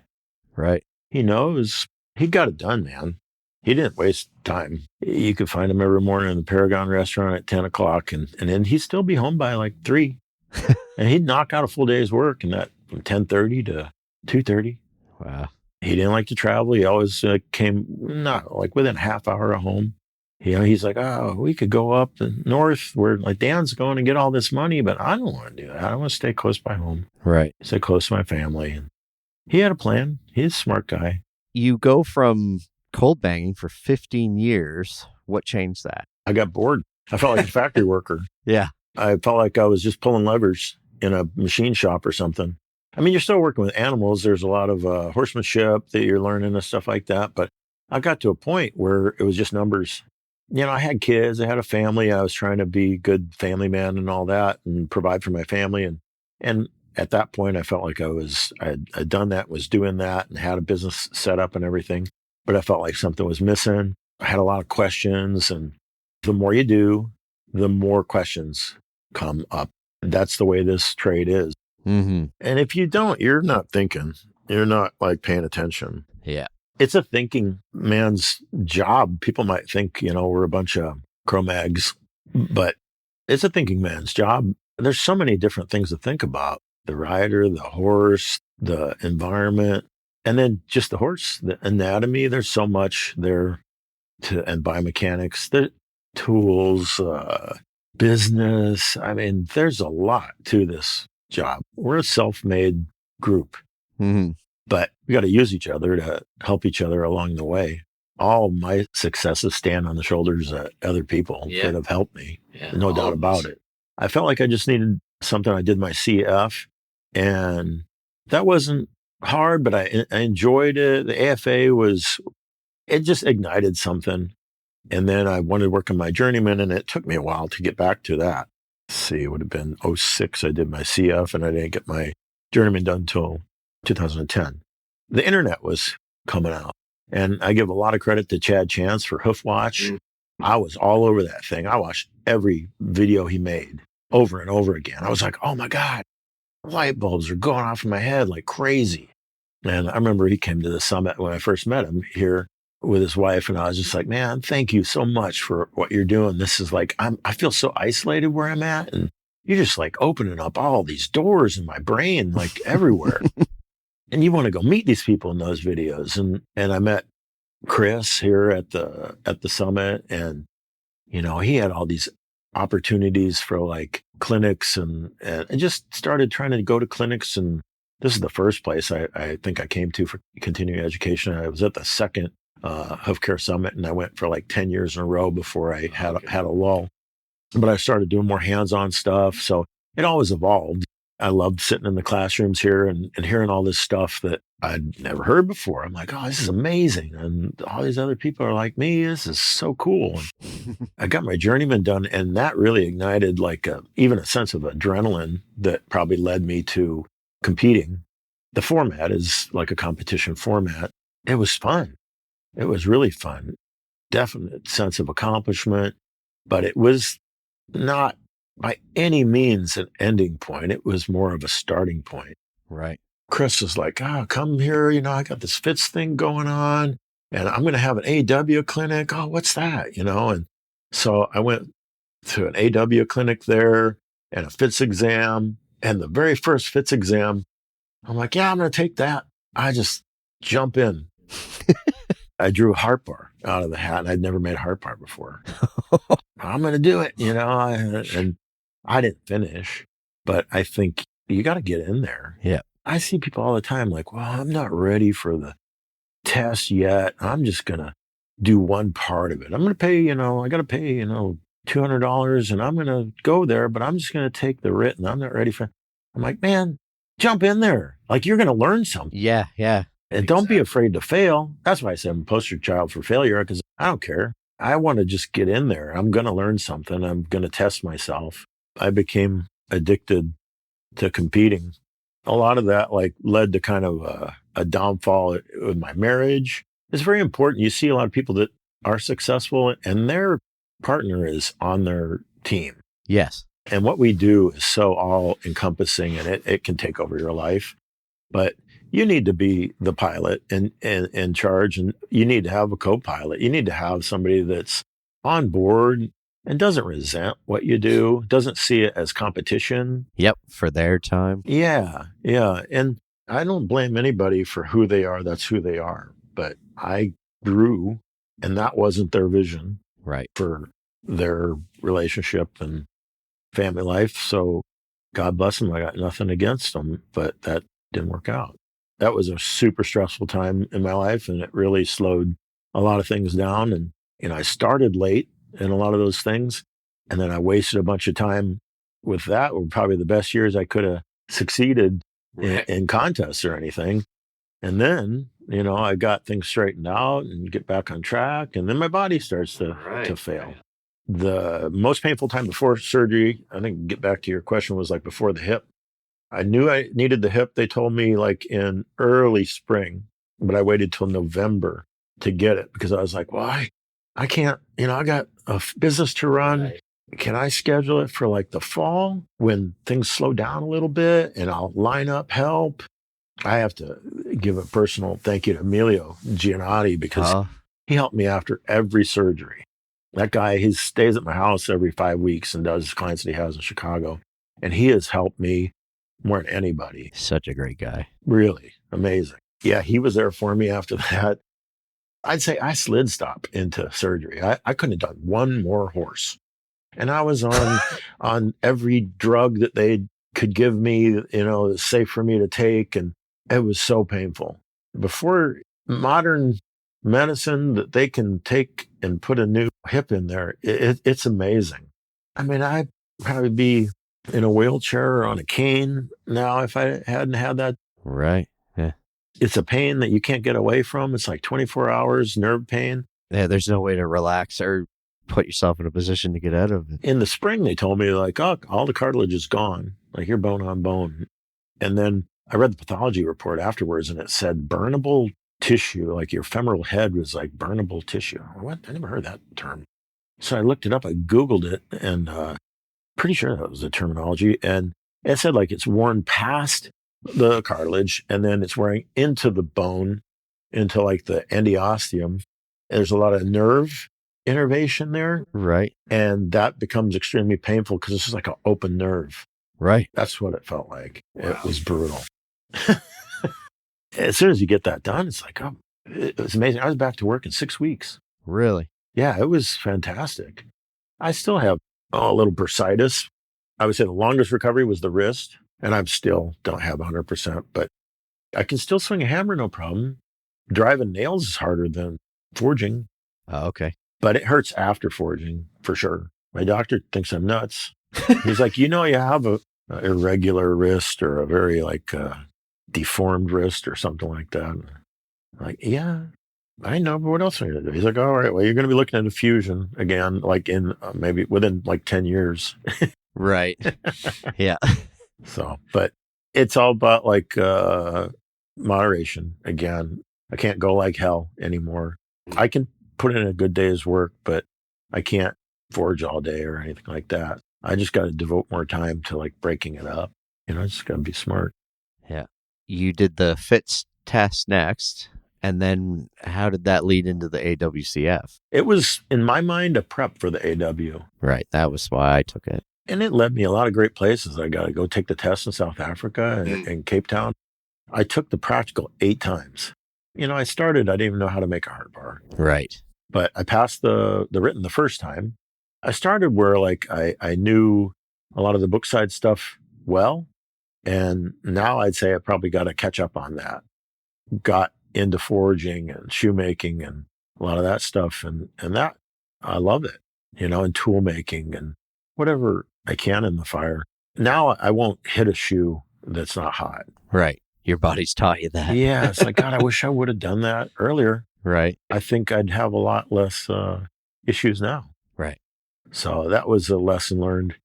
Right. He knows. He got it done, man. He didn't waste time. You could find him every morning in the Paragon restaurant at 10 o'clock. And then he'd still be home by like 3. And he'd knock out a full day's work, and that from 10:30 to 2:30. Wow. He didn't like to travel. He always came not like within a half hour of home. He's like, oh, we could go up north where like Dan's going and get all this money, but I don't want to do that. I want to stay close by home. Right. Stay close to my family. And he had a plan. He's a smart guy. You go from cold banging for 15 years. What changed that? I got bored. I felt like a factory worker. Yeah. I felt like I was just pulling levers in a machine shop or something. I mean, you're still working with animals. There's a lot of horsemanship that you're learning and stuff like that. But I got to a point where it was just numbers. I had kids. I had a family. I was trying to be a good family man and all that and provide for my family. And at that point, I felt like I'd done that, was doing that, and had a business set up and everything. But I felt like something was missing. I had a lot of questions. And the more you do, the more questions come up. That's the way this trade is. And if you don't, you're not thinking. You're not like paying attention. Yeah. it's a thinking man's job. People might think, we're a bunch of Cro-Mags, but it's a thinking man's job. There's so many different things to think about. The rider, the horse, the environment, and then just the horse, the anatomy. There's so much there and biomechanics, the tools, business. I mean, there's a lot to this job. We're a self-made group, but we got to use each other to help each other along the way. All my successes stand on the shoulders of other people that have helped me. No doubt about it. I felt like I just needed something. I did my CF, and that wasn't hard, but I enjoyed it. The AFA it just ignited something. And then I wanted to work on my journeyman, and it took me a while to get back to that. Let's see, it would have been 06. I did my CF, and I didn't get my journeyman done until 2010. The internet was coming out, and I give a lot of credit to Chad Chance for Hoof Watch. I was all over that thing. I watched every video he made over and over again. I was like, oh my God, light bulbs are going off in my head like crazy. And I remember he came to the summit when I first met him here with his wife, and I was just like, man, thank you so much for what you're doing. This is like, I feel so isolated where I'm at, and you're just like opening up all these doors in my brain, like everywhere. And you want to go meet these people in those videos. And I met Chris here at the summit, and he had all these opportunities for like clinics, and just started trying to go to clinics. And this is the first place I think I came to for continuing education. I was at the second Hoof Care Summit, and I went for like 10 years in a row before I had a lull. But I started doing more hands-on stuff, so it always evolved. I loved sitting in the classrooms here and hearing all this stuff that I'd never heard before. I'm like, oh, this is amazing. And all these other people are like me. This is so cool. And I got my journeyman done, and that really ignited like even a sense of adrenaline that probably led me to competing. The format is like a competition format. It was fun. It was really fun. Definite sense of accomplishment, but it was not by any means an ending point. It was more of a starting point. Right. Chris was like, oh, come here. I got this FITS thing going on, and I'm going to have an AW clinic. Oh, what's that? And so I went to an AW clinic there and a FITS exam. And the very first FITS exam, I'm like, yeah, I'm going to take that. I just jump in. I drew a heart bar out of the hat, and I'd never made a heart bar before. I'm going to do it, and I didn't finish, but I think you got to get in there. Yeah. I see people all the time like, well, I'm not ready for the test yet. I'm just going to do one part of it. I'm going to pay, I got to pay, $200, and I'm going to go there, but I'm just going to take the written. I'm not ready for it. I'm like, man, jump in there. Like, you're going to learn something. Yeah. Yeah. And don't be afraid to fail. That's why I said I'm a poster child for failure, because I don't care. I want to just get in there. I'm going to learn something. I'm going to test myself. I became addicted to competing. A lot of that led to kind of a downfall with my marriage. It's very important. You see a lot of people that are successful and their partner is on their team. Yes. And what we do is so all encompassing, and it can take over your life. But you need to be the pilot and in charge, and you need to have a co-pilot. You need to have somebody that's on board and doesn't resent what you do, doesn't see it as competition. Yep, for their time. Yeah. And I don't blame anybody for who they are. That's who they are. But I grew, and that wasn't their vision for their relationship and family life. So God bless them. I got nothing against them, but that didn't work out. That was a super stressful time in my life, and it really slowed a lot of things down. And I started late in a lot of those things, and then I wasted a bunch of time with that. Were probably the best years I could have succeeded in contests or anything. And then, I got things straightened out and get back on track, and then my body starts to fail. The most painful time before surgery, I think, get back to your question, was like before the hip. I knew I needed the hip. They told me like in early spring, but I waited till November to get it because I was like, well, I can't, I got a business to run. Right. Can I schedule it for like the fall when things slow down a little bit and I'll line up help? I have to give a personal thank you to Emilio Giannotti because Oh, he helped me after every surgery. That guy, he stays at my house every 5 weeks and does clients that he has in Chicago. And he has helped me more than anybody. such a great guy. Really amazing. Yeah, he was there for me after that. I'd say I slid stop into surgery. I couldn't have done one more horse. And I was on every drug that they could give me, that's safe for me to take. And it was so painful. Before modern medicine that they can take and put a new hip in there, it's amazing. I mean, I'd probably be in a wheelchair or on a cane now if I hadn't had that. Right. Yeah. It's a pain that you can't get away from. It's like 24 hours nerve pain. Yeah. There's no way to relax or put yourself in a position to get out of it. In the spring, they told me like, oh, all the cartilage is gone. Like you're bone on bone. And then I read the pathology report afterwards and it said burnable tissue, like your femoral head was like burnable tissue. What? I never heard that term. So I looked it up, I Googled it, and pretty sure that was the terminology. And it said like it's worn past the cartilage and then it's wearing into the bone, into like the endosteum. There's a lot of nerve innervation there. Right. And that becomes extremely painful because it's just like an open nerve. Right. That's what it felt like. Wow. It was brutal. As soon as you get that done, it's like, oh, it was amazing. I was back to work in 6 weeks. Really? Yeah, it was fantastic. I still have a little bursitis. I would say the longest recovery was the wrist, and I still don't have 100%, but I can still swing a hammer, no problem. Driving nails is harder than forging. Oh, okay. But it hurts after forging, for sure. My doctor thinks I'm nuts. He's like, you have a irregular wrist or a very deformed wrist or something like that. I'm like, yeah, I know, but what else are you going to do? He's like, all right, well, you're going to be looking at a fusion again, like in maybe within like 10 years. Right. Yeah. So, but it's all about moderation. Again, I can't go like hell anymore. I can put in a good day's work, but I can't forge all day or anything like that. I just got to devote more time to breaking it up. I just got to be smart. Yeah. You did the FITS test next. And then how did that lead into the AWCF? It was, in my mind, a prep for the AW. Right. That was why I took it. And it led me a lot of great places. I got to go take the test in South Africa and Cape Town. I took the practical 8 times. I started, I didn't even know how to make a hard bar. Right. But I passed the written the first time. I started where I knew a lot of the book side stuff well. And now I'd say I probably got to catch up on that. Got into forging and shoemaking and a lot of that stuff. And that, I love it, and tool making and whatever I can in the fire. Now I won't hit a shoe that's not hot. Right. Your body's taught you that. Yeah. It's like, God, I wish I would have done that earlier. Right. I think I'd have a lot less issues now. Right. So that was a lesson learned.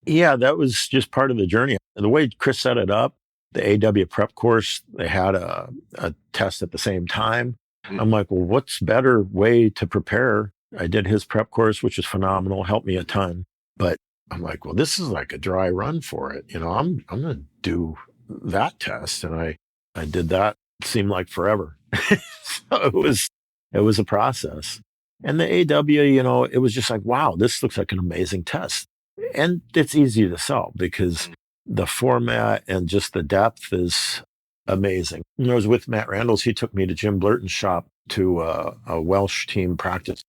Yeah, that was just part of the journey. The way Chris set it up, the AW prep course, they had a test at the same time. I'm like, well, what's better way to prepare? I did his prep course, which is phenomenal, helped me a ton. But I'm like, well, this is like a dry run for it. I'm going to do that test. And I did that. It seemed like forever. So it was a process. And the AW, it was just like, wow, this looks like an amazing test. And it's easy to sell because the format and just the depth is amazing. I was with Matt Randalls. He took me to Jim Blurton's shop to a Welsh team practice.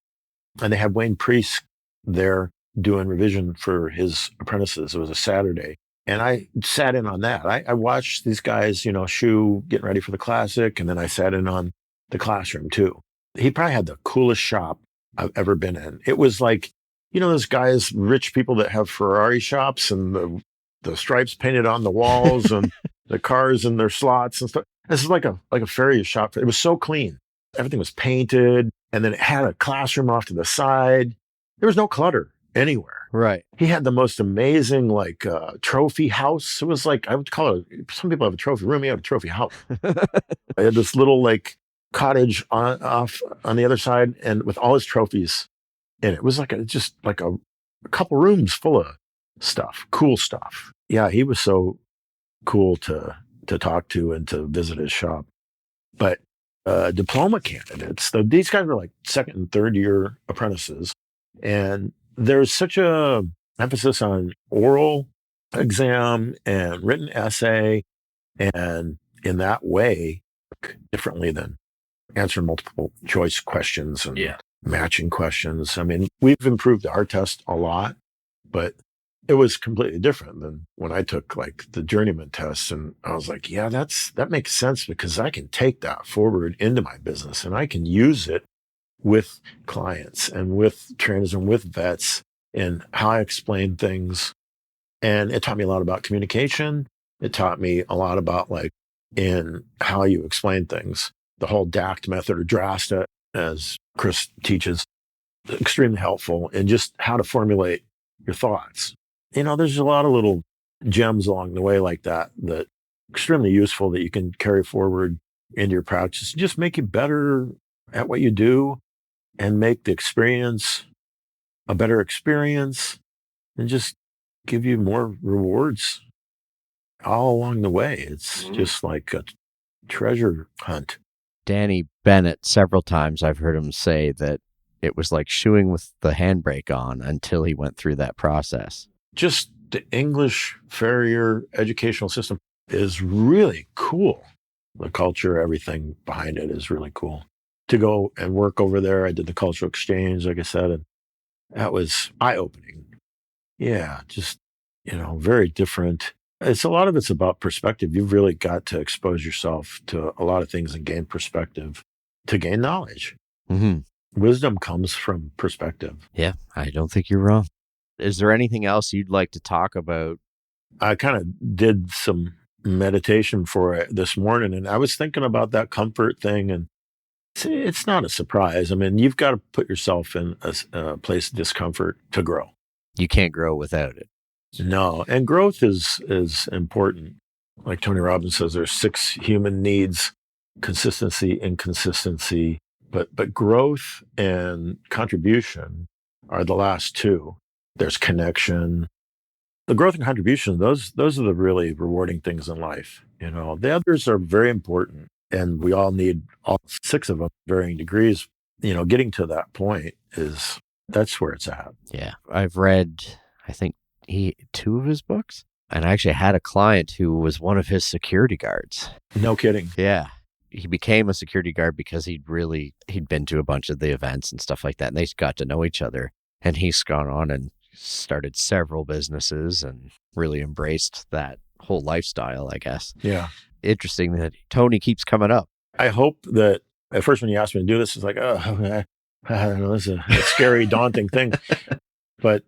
And they had Wayne Priest there doing revision for his apprentices. It was a Saturday. And I sat in on that. I watched these guys, shoe, getting ready for the classic. And then I sat in on the classroom too. He probably had the coolest shop I've ever been in. It was like, those guys, rich people that have Ferrari shops and the stripes painted on the walls and the cars in their slots and stuff. This is like a farrier shop. It was so clean. Everything was painted. And then it had a classroom off to the side. There was no clutter anywhere. Right. He had the most amazing trophy house. It was like, I would call it, some people have a trophy room. He had a trophy house. I had this little cottage off on the other side and with all his trophies in it. It was just like a couple rooms full of stuff, cool stuff. Yeah, he was so cool to to talk to and to visit his shop. But diploma candidates, these guys are like second and third year apprentices. And there's such a emphasis on oral exam and written essay. And in that way, differently than answering multiple choice questions and matching questions. I mean, we've improved our test a lot, but it was completely different than when I took like the journeyman test. And I was like, yeah, that makes sense because I can take that forward into my business and I can use it with clients and with trainers and with vets and how I explain things. And it taught me a lot about communication. It taught me a lot about like in how you explain things. The whole DACT method or DRASTA, as Chris teaches, extremely helpful in just how to formulate your thoughts. There's a lot of little gems along the way like that extremely useful that you can carry forward into your practice. Just make you better at what you do and make the experience a better experience and just give you more rewards all along the way. It's just like a treasure hunt. Danny Bennett, several times I've heard him say that it was like shoeing with the handbrake on until he went through that process. Just the English farrier educational system is really cool. The culture, everything behind it is really cool. To go and work over there, I did the cultural exchange, like I said, and that was eye-opening. Yeah, just, very different. A lot of it's about perspective. You've really got to expose yourself to a lot of things and gain perspective to gain knowledge. Mm-hmm. Wisdom comes from perspective. Yeah, I don't think you're wrong. Is there anything else you'd like to talk about? I kind of did some meditation for it this morning, and I was thinking about that comfort thing, and it's not a surprise. I mean, you've got to put yourself in a place of discomfort to grow. You can't grow without it. No, and growth is important. Like Tony Robbins says, there's 6 human needs: consistency, inconsistency, but growth and contribution are the last 2. There's connection. The growth and contribution, those are the really rewarding things in life. The others are very important, and we all need all 6 of them, varying degrees. Getting to that point that's where it's at. Yeah. I've read, I think, 2 of his books, and I actually had a client who was one of his security guards. No kidding. Yeah. He became a security guard because he'd been to a bunch of the events and stuff like that, and they got to know each other. And he's gone on and started several businesses and really embraced that whole lifestyle, I guess. Yeah. Interesting that Tony keeps coming up. I hope that at first when you asked me to do this, it's like, oh, I don't know, this is a scary, daunting thing. But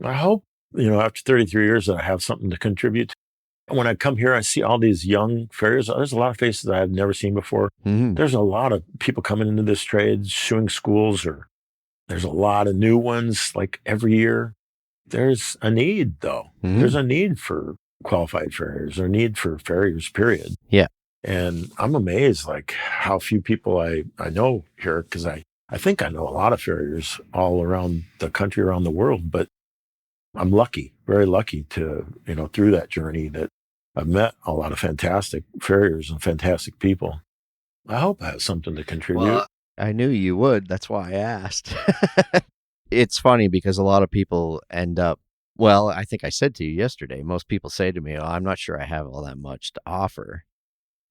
I hope, after 33 years that I have something to contribute. When I come here, I see all these young farriers. There's a lot of faces I've never seen before. Mm-hmm. There's a lot of people coming into this trade, shoeing schools, or there's a lot of new ones like every year. There's a need, though. Mm-hmm. There's a need for qualified farriers or need for farriers, period. Yeah. And I'm amazed, like, how few people I know here, because I think I know a lot of farriers all around the country, around the world, but I'm lucky, very lucky to, through that journey that I've met a lot of fantastic farriers and fantastic people. I hope I have something to contribute. Well, I knew you would. That's why I asked. It's funny because a lot of people end up, well, I think I said to you yesterday, most people say to me, oh, I'm not sure I have all that much to offer.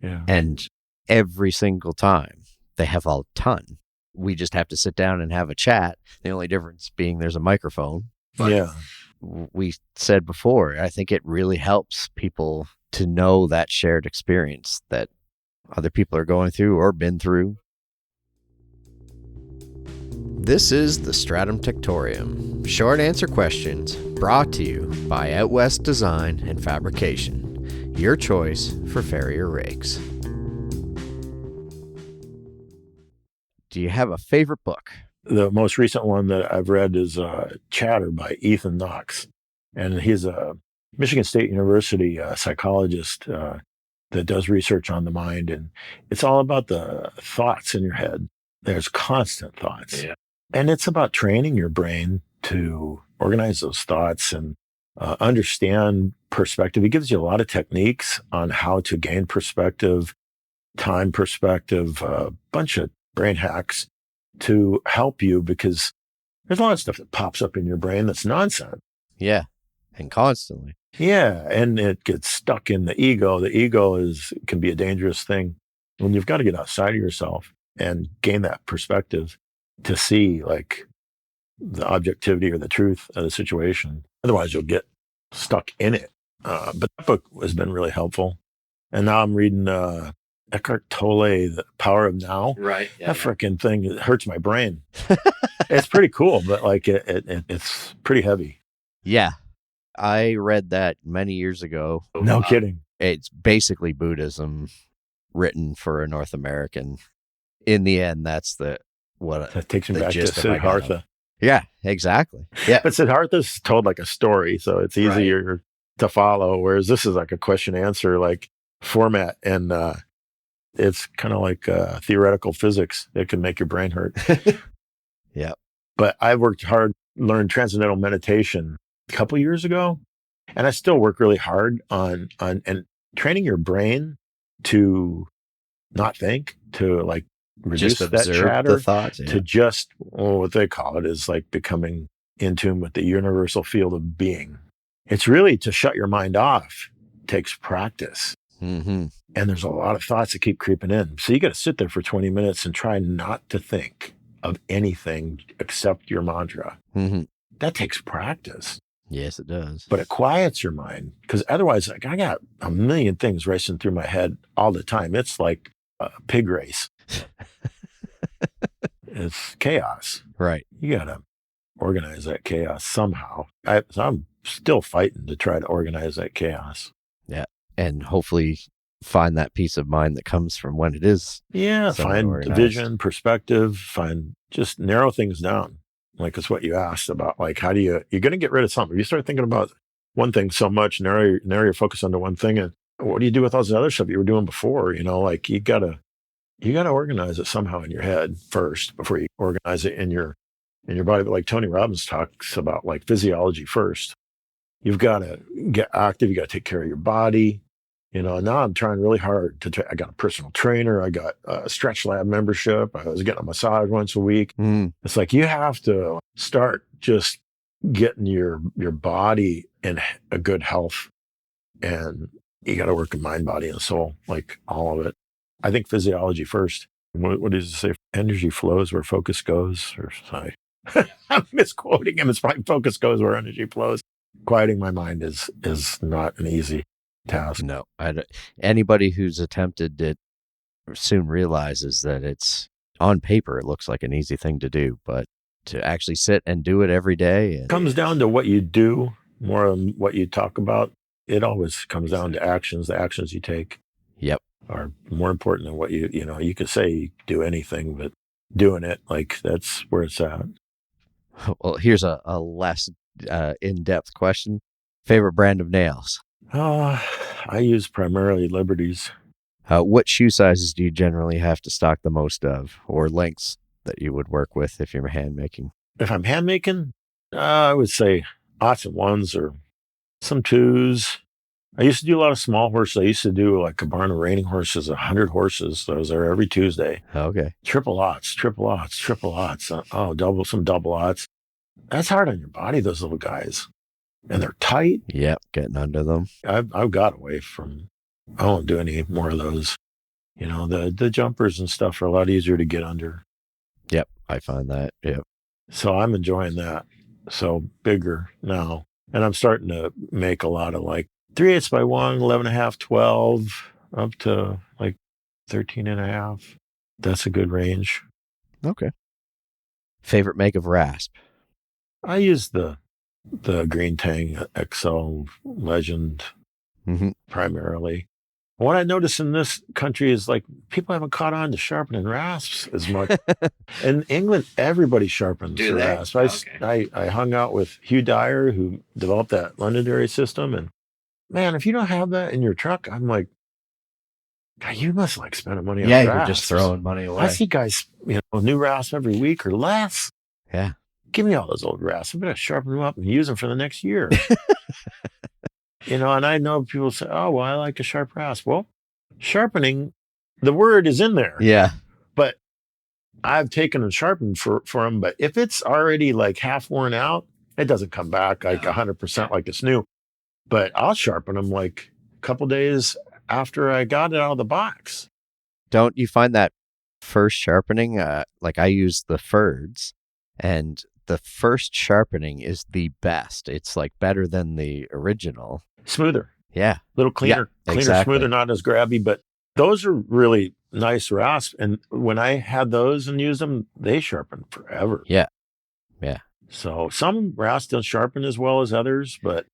Yeah. And every single time they have a ton. We just have to sit down and have a chat. The only difference being there's a microphone. But yeah. We said before, I think it really helps people to know that shared experience that other people are going through or been through. This is the Stratum Tectorium. Short answer questions brought to you by Out West Design and Fabrication. Your choice for farrier rigs. Do you have a favorite book? The most recent one that I've read is Chatter by Ethan Knox. And he's a Michigan State University psychologist that does research on the mind. And it's all about the thoughts in your head. There's constant thoughts. Yeah. And it's about training your brain to organize those thoughts and understand perspective. He gives you a lot of techniques on how to gain perspective, time perspective, a bunch of brain hacks to help you, because there's a lot of stuff that pops up in your brain that's nonsense. Yeah. And constantly. Yeah. And it gets stuck in the ego. The ego can be a dangerous thing when you've got to get outside of yourself and gain that perspective to see like the objectivity or the truth of the situation. Otherwise, you'll get stuck in it. But that book has been really helpful. And now I'm reading Eckhart Tolle, The Power of Now. Right. Yeah, that freaking thing, it hurts my brain. It's pretty cool, but like it's pretty heavy. Yeah. I read that many years ago. No kidding. It's basically Buddhism written for a North American. In the end, that's that takes me back to gist of my Siddhartha. Yeah, exactly. Yeah. But Siddhartha's told like a story, so it's easier to follow, whereas this is like a question answer like format, and it's kind of like theoretical physics. It can make your brain hurt. Yeah. But I've worked hard, learned transcendental meditation a couple years ago, and I still work really hard on and training your brain to not think, to like reduce Just that observe chatter, the thoughts. Yeah. to just, what they call it is like becoming in tune with the universal field of being. It's really to shut your mind off. It takes practice. Mm-hmm. And there's a lot of thoughts that keep creeping in. So you got to sit there for 20 minutes and try not to think of anything except your mantra. Mm-hmm. That takes practice. Yes, it does. But it quiets your mind, because otherwise, like, I got a million things racing through my head all the time. It's like a pig race. It's chaos. Right. You got to organize that chaos somehow. I'm still fighting to try to organize that chaos. Yeah. And hopefully find that peace of mind that comes from when it is. Yeah. Find organized. vision, perspective, just narrow things down. Like it's what you asked about, like, how do you're going to get rid of something. If you start thinking about one thing so much, narrow your focus onto one thing. And what do you do with all this other stuff you were doing before? Like you got to organize it somehow in your head first before you organize it in your body. But like Tony Robbins talks about, like physiology first. You've got to get active. You got to take care of your body. Now I'm trying really hard I got a personal trainer. I got a Stretch Lab membership. I was getting a massage once a week. It's like, you have to start just getting your body in a good health, and you got to work in mind, body, and soul, like all of it. I think physiology first. What does it say? Energy flows where focus goes. Or sorry, I'm misquoting him. It's probably focus goes where energy flows. Quieting my mind is not an easy task. No, anybody who's attempted it soon realizes that it's on paper, it looks like an easy thing to do, but to actually sit and do it every day. It comes down to what you do more than what you talk about. It always comes down to actions. The actions you take. Yep. Are more important than what you could say you do anything, but doing it, like, that's where it's at. Well, here's a less in-depth question. Favorite brand of nails? I use primarily Liberties. What shoe sizes do you generally have to stock the most of, or lengths that you would work with if you're hand making? If I'm hand making, I would say lots of ones or some twos. I used to do a lot of small horses. I used to do like a barn of reining horses, 100 horses. I was there every Tuesday. Okay. Triple odds. Oh, some double odds. That's hard on your body, those little guys. And they're tight. Yep, getting under them. I've got away from, I won't do any more of those. The jumpers and stuff are a lot easier to get under. Yep, I find that. Yep. So I'm enjoying that. So bigger now. And I'm starting to make a lot of like 3/8 by 1, 11.5, 12, up to like 13.5. That's a good range. Okay. Favorite make of rasp? I use the Green Tang XL Legend primarily. What I notice in this country is like people haven't caught on to sharpening rasps as much. In England, everybody sharpens the rasp. I hung out with Hugh Dyer, who developed that Londonderry system, and man, if you don't have that in your truck, I'm like, God, you must like spending money on rasps. You're just throwing money away. I see guys, new rasp every week or less. Yeah. give me all those old rasps. I'm going to sharpen them up and use them for the next year. And I know people say, oh, well, I like a sharp rasp. Well, sharpening, the word is in there. Yeah. But I've taken and sharpened for them. But if it's already like half worn out, it doesn't come back like 100% like it's new. But I'll sharpen them like a couple days after I got it out of the box. Don't you find that first sharpening, like I use the Ferds, and the first sharpening is the best. It's like better than the original. Smoother. Yeah. Little cleaner, exactly. smoother, not as grabby, but those are really nice rasps. And when I had those and used them, they sharpened forever. Yeah. Yeah. So some rasps don't sharpen as well as others, but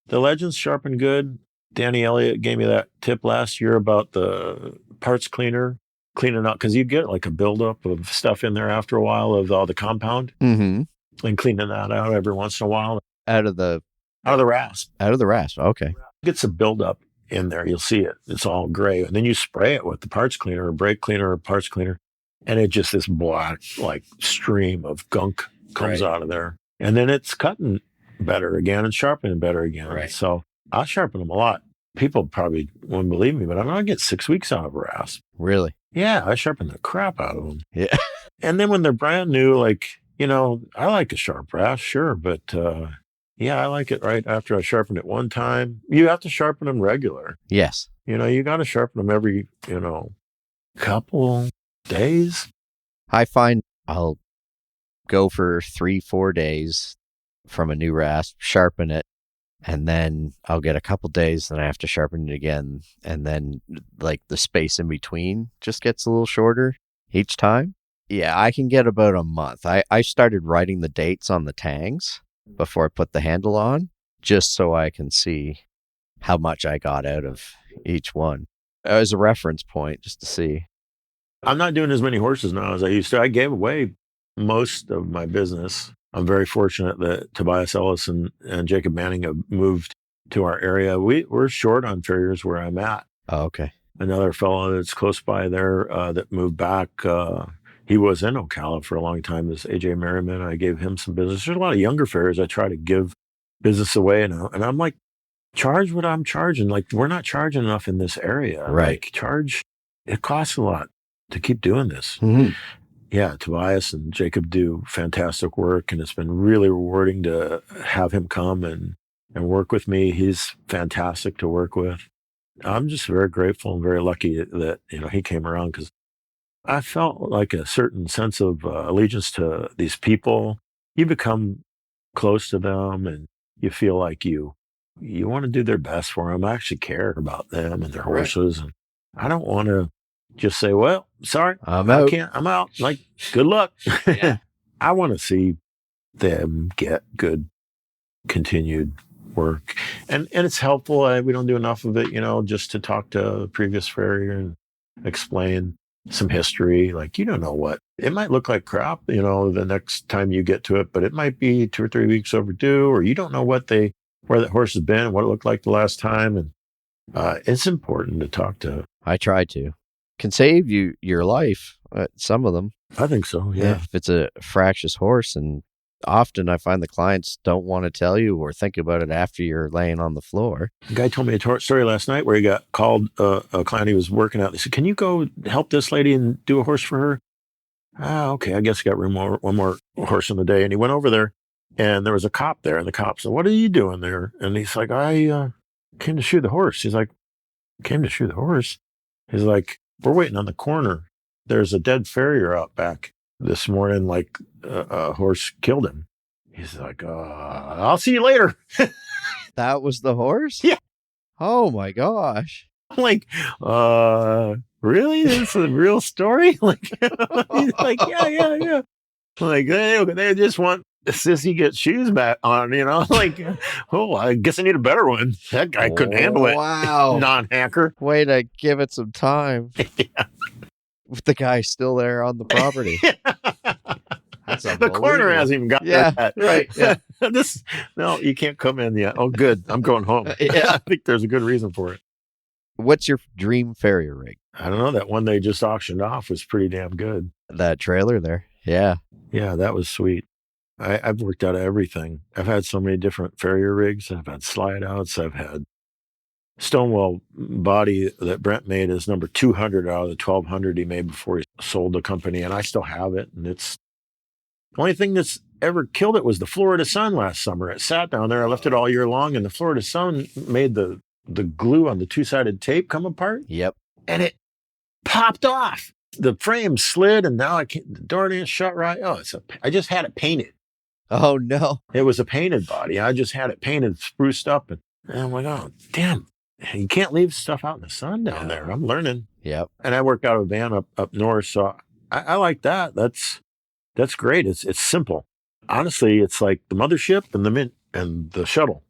the Legends sharpen good. Danny Elliott gave me that tip last year about the parts cleaner, cleaning out, because you get like a buildup of stuff in there after a while of all the compound, Mm-hmm. and cleaning that out every once in a while. Out of the rasp. Out of the rasp. Okay. Get some buildup in there. You'll see it. It's all gray. And then you spray it with the parts cleaner or brake cleaner or parts cleaner. And it just, this black, like stream of gunk comes out of there. And then it's cutting better again and sharpening better again. Right. So I sharpen them a lot. People probably won't believe me, but I'm going to get 6 weeks out of a rasp. Really? Yeah, I sharpen the crap out of them. Yeah. And then when they're brand new, like, I like a sharp rasp, sure. But yeah, I like it right after I sharpen it one time. You have to sharpen them regular. Yes. You got to sharpen them every, couple days. I find I'll go for 3-4 days from a new rasp, sharpen it, and then I'll get a couple days, then I have to sharpen it again. And then like the space in between just gets a little shorter each time. Yeah, I can get about a month. I started writing the dates on the tangs before I put the handle on, just so I can see how much I got out of each one as a reference point, just to see. I'm not doing as many horses now as I used to. I gave away most of my business. I'm very fortunate that Tobias Ellis and Jacob Manning have moved to our area. We're short on farriers where I'm at. Oh, okay. Another fellow that's close by there that moved back, he was in Ocala for a long time, is AJ Merriman. I gave him some business. There's a lot of younger farriers I try to give business away, and I'm like, charge what I'm charging. Like, we're not charging enough in this area. Right. Like, it costs a lot to keep doing this. Mm-hmm. Yeah, Tobias and Jacob do fantastic work, and it's been really rewarding to have him come and work with me. He's fantastic to work with. I'm just very grateful and very lucky that, he came around, because I felt like a certain sense of allegiance to these people. You become close to them, and you feel like you want to do their best for them. I actually care about them and their horses, and I don't want to just say, well, sorry, I'm out. Like, good luck. Yeah. I want to see them get good continued work. And it's helpful. We don't do enough of it, just to talk to the previous farrier and explain some history. Like, you don't know what it might look like crap, the next time you get to it, but it might be 2 or 3 weeks overdue, or you don't know where that horse has been, what it looked like the last time. And it's important to talk to. I try to. Can save you your life, some of them. I think so, yeah. If it's a fractious horse, and often I find the clients don't want to tell you or think about it after you're laying on the floor. A guy told me a story last night where he got called, a client he was working out. They said, can you go help this lady and do a horse for her? Okay, I guess he got room one more horse in the day. And he went over there, and there was a cop there, and the cop said, what are you doing there? And he's like, I came to shoe the horse. He's like, came to shoe the horse? He's like, we're waiting on the corner. There's a dead farrier out back this morning, like a horse killed him. He's like, I'll see you later. That was the horse? Yeah. Oh my gosh. I'm like, really? This is a real story? Like, he's like, yeah. Like, they just want the sissy get shoes back on, like, oh, I guess I need a better one. That guy couldn't handle it. Wow. Non-hacker. Way to give it some time. Yeah. With the guy still there on the property. That's the corner hasn't even got that. Right. Yeah. No, you can't come in yet. Oh, good. I'm going home. Yeah. I think there's a good reason for it. What's your dream farrier rig? I don't know. That one they just auctioned off was pretty damn good. That trailer there. Yeah. Yeah, that was sweet. I've worked out of everything. I've had so many different farrier rigs. I've had slide outs. I've had Stonewall body that Brent made is number 200 out of the 1200 he made before he sold the company. And I still have it. And it's the only thing that's ever killed it was the Florida sun last summer. It sat down there. I left it all year long. And the Florida sun made the glue on the two-sided tape come apart. Yep. And it popped off. The frame slid, and now the door didn't shut right. Oh, I just had it painted. Oh, no. It was a painted body. I just had it painted, spruced up, and I'm like, oh, damn. You can't leave stuff out in the sun down there. I'm learning. Yep. And I worked out of a van up north, so I like that. That's great. It's simple. Honestly, it's like the mothership and the mint and the shuttle.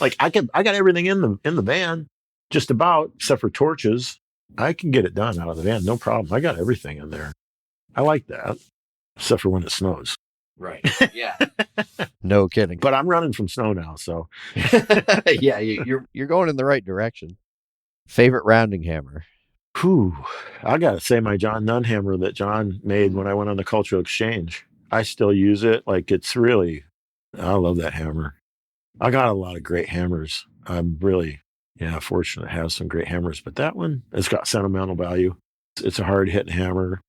Like I got everything in the van, just about, except for torches. I can get it done out of the van, no problem. I got everything in there. I like that, except for when it snows. Right. Yeah. No kidding. But I'm running from snow now, so. Yeah, you're going in the right direction. Favorite rounding hammer? Whew. I got to say my John Nunn hammer that John made when I went on the cultural exchange. I still use it. Like I love that hammer. I got a lot of great hammers. I'm really fortunate to have some great hammers, but that one, it's got sentimental value. It's a hard hitting hammer.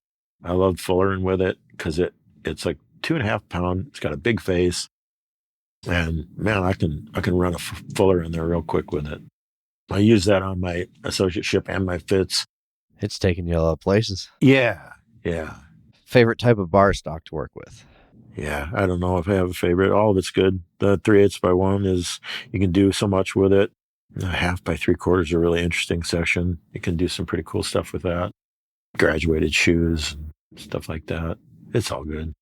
I love fullering with it because it's like 2.5 pound. It's got a big face, and man, I can run a fuller in there real quick with it. I use that on my associate ship and my fits. It's taking you a lot of places. Yeah. Favorite type of bar stock to work with? Yeah, I don't know if I have a favorite. All of it's good. The 3/8x1 is, you can do so much with it. The 1/2 by 3/4 is a really interesting section. You can do some pretty cool stuff with that. Graduated shoes and stuff like that. It's all good.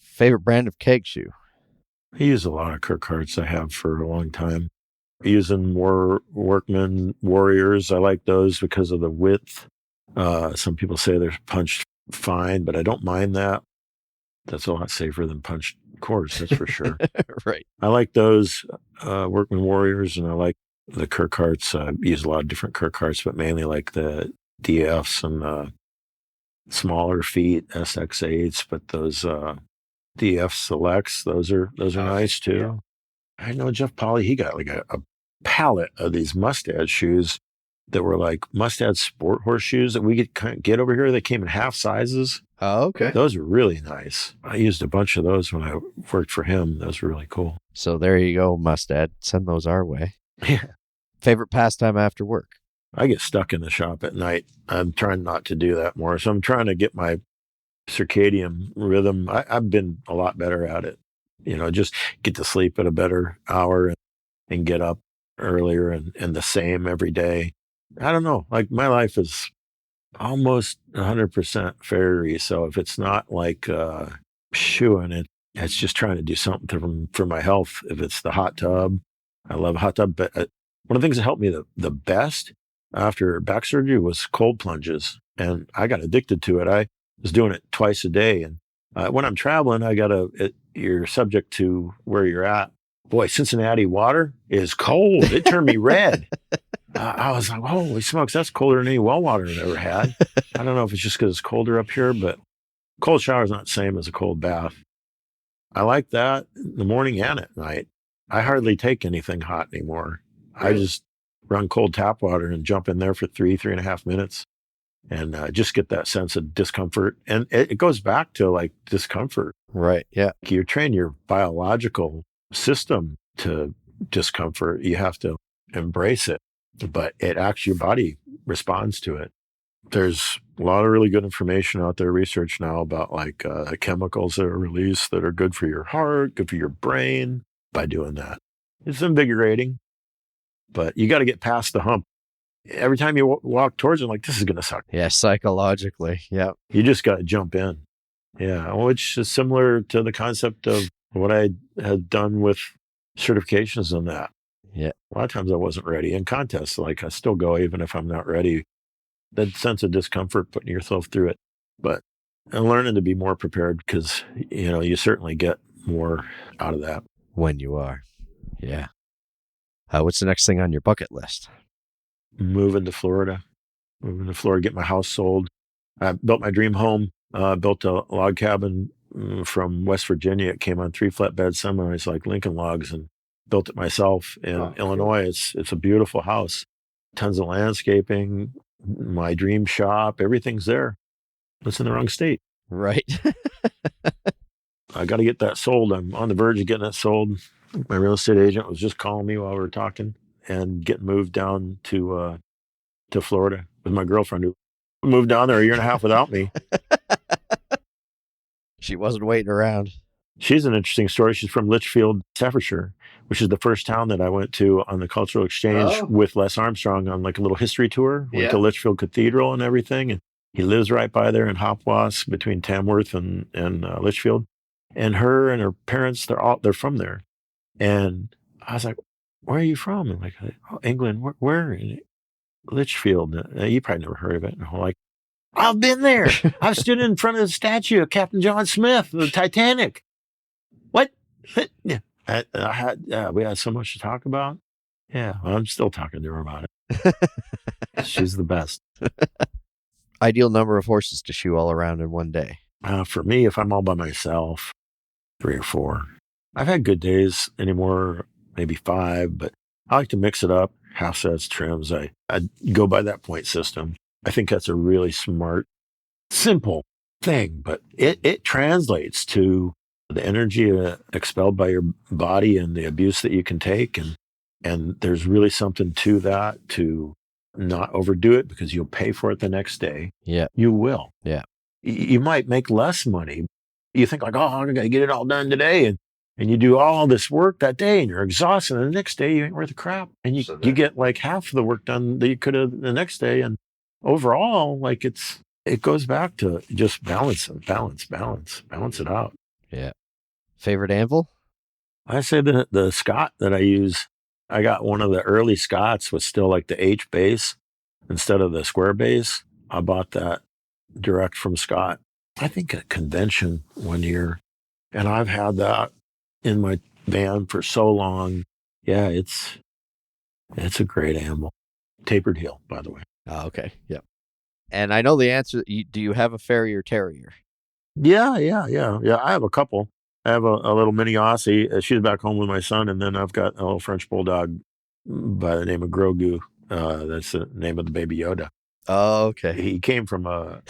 Favorite brand of keg shoe? I use a lot of Kirkharts. I have for a long time. Using Workman Warriors. I like those because of the width. Some people say they're punched fine, but I don't mind that. That's a lot safer than punched coarse, that's for sure. Right. I like those Workman Warriors, and I like the Kirkharts. I use a lot of different Kirkharts, but mainly like the DFs and the smaller feet SX8s. But those DF Selects, those are nice too. Yeah. I know Jeff Polly, he got like a pallet of these Mustad shoes that were like Mustad sport horse shoes that we could get over here. They came in half sizes. Oh, okay. Those are really nice. I used a bunch of those when I worked for him. Those were really cool. So there you go, Mustad. Send those our way. Yeah. Favorite pastime after work? I get stuck in the shop at night. I'm trying not to do that more. So I'm trying to get my circadian rhythm. I've been a lot better at it. Just get to sleep at a better hour and get up earlier and the same every day. I don't know. Like my life is almost 100% fairy. So if it's not like shoeing it, it's just trying to do something for my health. If it's the hot tub, I love a hot tub. But one of the things that helped me the best after back surgery was cold plunges. And I got addicted to it. I was doing it twice a day. And when I'm traveling, you're subject to where you're at. Boy, Cincinnati water is cold. It turned me red. I was like, holy smokes, that's colder than any well water I've ever had. I don't know if it's just because it's colder up here, but cold shower is not the same as a cold bath. I like that in the morning and at night. I hardly take anything hot anymore. Really? I just run cold tap water and jump in there for 3.5 minutes and just get that sense of discomfort. And it goes back to like discomfort. Right, yeah. You train your biological system to discomfort. You have to embrace it. But your body responds to it. There's a lot of really good information out there, research now about like chemicals that are released that are good for your heart, good for your brain by doing that. It's invigorating, but you got to get past the hump. Every time you walk towards it, like, this is going to suck. Yeah, psychologically. Yeah. You just got to jump in. Yeah, which is similar to the concept of what I had done with certifications on that. Yeah. A lot of times I wasn't ready in contests. Like I still go even if I'm not ready. That sense of discomfort, putting yourself through it. But I'm learning to be more prepared because, you certainly get more out of that. When you are. Yeah. What's the next thing on your bucket list? Moving to Florida, get my house sold. I built my dream home, built a log cabin from West Virginia. It came on 3 flatbed semis like Lincoln Logs, and built it myself in Illinois. Cool. It's a beautiful house, tons of landscaping, my dream shop, everything's there. It's in the wrong state. Right. I got to get that sold. I'm on the verge of getting it sold. My real estate agent was just calling me while we were talking, and getting moved down to Florida with my girlfriend, who moved down there a year and a half without me. She wasn't waiting around. She's an interesting story. She's from Litchfield, Staffordshire, which is the first town that I went to on the cultural exchange with Les Armstrong on like a little history tour. Went to Litchfield Cathedral and everything. And he lives right by there in Hopwas between Tamworth and Litchfield. And her and her parents, they're from there. And I was like, where are you from? And like, oh, England. Where? Litchfield. You probably never heard of it. And I'm like, I've been there. I've stood in front of the statue of Captain John Smith, the Titanic. What? Yeah. We had so much to talk about. Yeah, well, I'm still talking to her about it. She's the best. Ideal number of horses to shoe all around in one day? For me, if I'm all by myself, 3 or 4. I've had good days anymore, maybe 5, but I like to mix it up. Half sets, trims. I go by that point system. I think that's a really smart, simple thing, but it translates to the energy expelled by your body and the abuse that you can take. And there's really something to that, to not overdo it, because you'll pay for it the next day. Yeah. You will. Yeah. You might make less money. You think like, oh, I got to get it all done today. And you do all this work that day and you're exhausted. And the next day you ain't worth a crap. And you get like half of the work done that you could have the next day. And overall, like it goes back to just balance it out. Yeah. Favorite anvil? I say the Scott that I use. I got one of the early Scotts with still like the H base instead of the square base. I bought that direct from Scott. I think at convention one year, and I've had that in my van for so long. Yeah, it's a great anvil. Tapered heel, by the way. Oh, okay. Yeah. And I know the answer. Do you have a Farrier Terrier? Yeah. I have a couple. I have a little mini Aussie. She's back home with my son, and then I've got a little French Bulldog by the name of Grogu. That's the name of the baby Yoda. Oh, okay. He came from a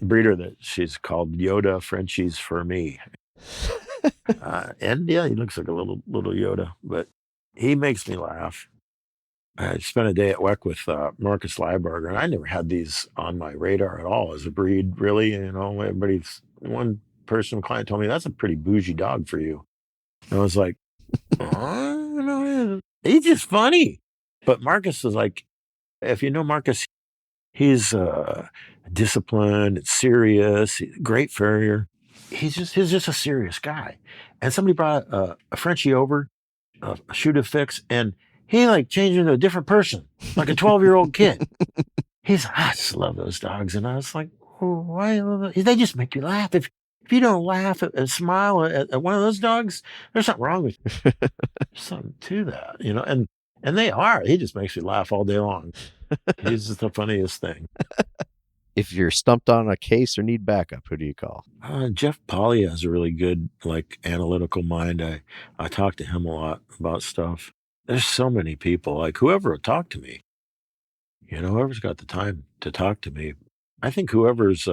breeder that she's called Yoda Frenchies for me. And yeah, he looks like a little Yoda, but he makes me laugh. I spent a day at WEC with Marcus Lieberger, and I never had these on my radar at all as a breed, really. One person, client told me, that's a pretty bougie dog for you. And I was like, oh, he's just funny. But Marcus is like, if you know Marcus, he's disciplined, it's serious, great farrier. He's just a serious guy. And somebody brought a Frenchie over, a shoe to fix, and he like changed into a different person, like a 12-year-old kid. I just love those dogs. And I was like, oh, why? They just make you laugh. If you don't laugh and smile at one of those dogs, there's something wrong with you. There's something to that, and they are. He just makes me laugh all day long. He's just the funniest thing. If you're stumped on a case or need backup, who do you call? Jeff Polly has a really good, analytical mind. I talk to him a lot about stuff. There's so many people, like whoever will talk to me, whoever's got the time to talk to me. I think whoever's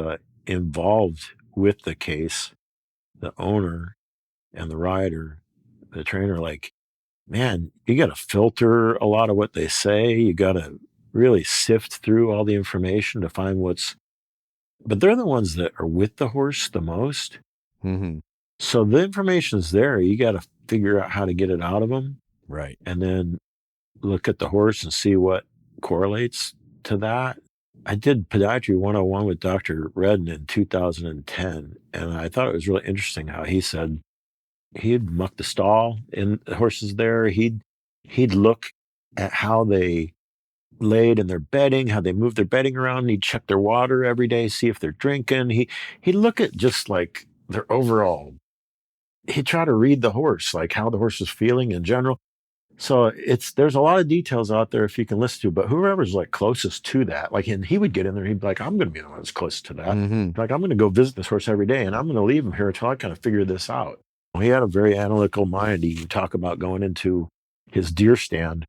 involved with the case, the owner and the rider, the trainer, man, you got to filter a lot of what they say. You got to really sift through all the information to find but they're the ones that are with the horse the most. Mm-hmm. So the information's there. You got to figure out how to get it out of them. Right. And then look at the horse and see what correlates to that. I did Podiatry 101 with Dr. Redden in 2010. And I thought it was really interesting how he said he'd muck the stall and the horses there. He'd look at how they laid in their bedding, how they moved their bedding around. He'd check their water every day, see if they're drinking. He'd look at just like their overall. He'd try to read the horse, like how the horse was feeling in general. So there's a lot of details out there if you can listen to, but whoever's like closest to that, like, and he would get in there, he'd be like, I'm going to be the one that's close to that. Like, I'm going to go visit this horse every day and I'm going to leave him here until I kind of figure this out. He had a very analytical mind. He would talk about going into his deer stand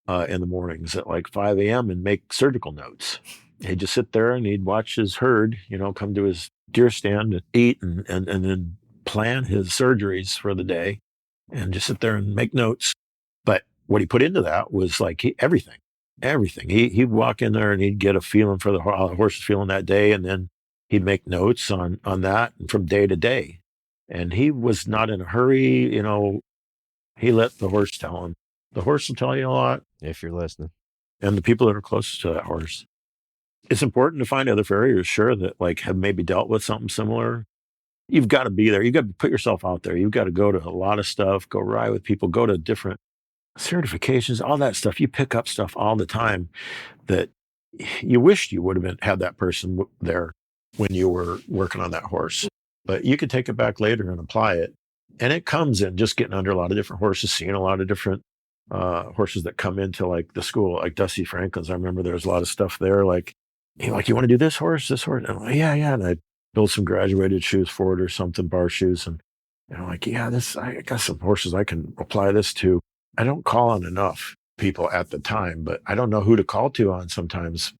in the mornings at like 5 a.m. and make surgical notes. He'd just sit there and he'd watch his herd, come to his deer stand and eat and then plan his surgeries for the day and just sit there and make notes. But what he put into that was like everything. He'd walk in there and he'd get a feeling for how the horse was feeling that day. And then he'd make notes on that from day to day. And he was not in a hurry. He let the horse tell him. The horse will tell you a lot. If you're listening. And the people that are closest to that horse. It's important to find other farriers, sure, that like have maybe dealt with something similar. You've got to be there. You've got to put yourself out there. You've got to go to a lot of stuff, go ride with people, go to different certifications, all that stuff. You pick up stuff all the time that you wished you would have had that person there when you were working on that horse. But you could take it back later and apply it. And it comes in just getting under a lot of different horses, seeing a lot of different horses that come into like the school, like Dusty Franklin's. I remember there was a lot of stuff there. Like, you want to do this horse? And I'm like, yeah. And I build some graduated shoes for it or something, bar shoes. And I'm like, yeah, I got some horses I can apply this to. I don't call on enough people at the time, but I don't know who to call to on sometimes.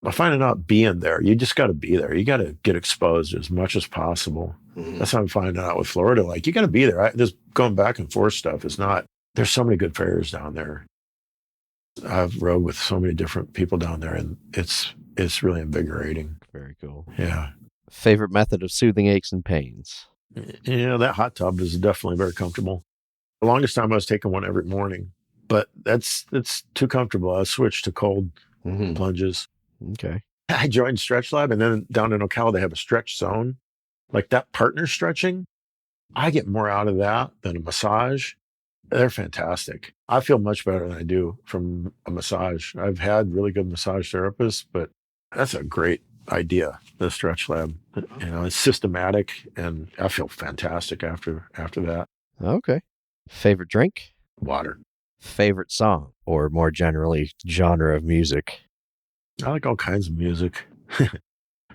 I find it out being there. You just got to be there. You got to get exposed as much as possible. That's how I'm finding out with Florida. Like, you got to be there. This going back and forth stuff is not, there's so many good farriers down there. I've rode with so many different people down there and it's really invigorating. Very cool. Yeah. Favorite method of soothing aches and pains? That hot tub is definitely very comfortable. The longest time I was taking one every morning, but it's too comfortable. I switched to cold plunges. Okay. I joined Stretch Lab, and then down in Ocala, they have a stretch zone. Like that partner stretching, I get more out of that than a massage. They're fantastic. I feel much better than I do from a massage. I've had really good massage therapists, but that's a great idea, the Stretch Lab. It's systematic, and I feel fantastic after that. Okay. Favorite drink? Water. Favorite song, or more generally, genre of music? I like all kinds of music.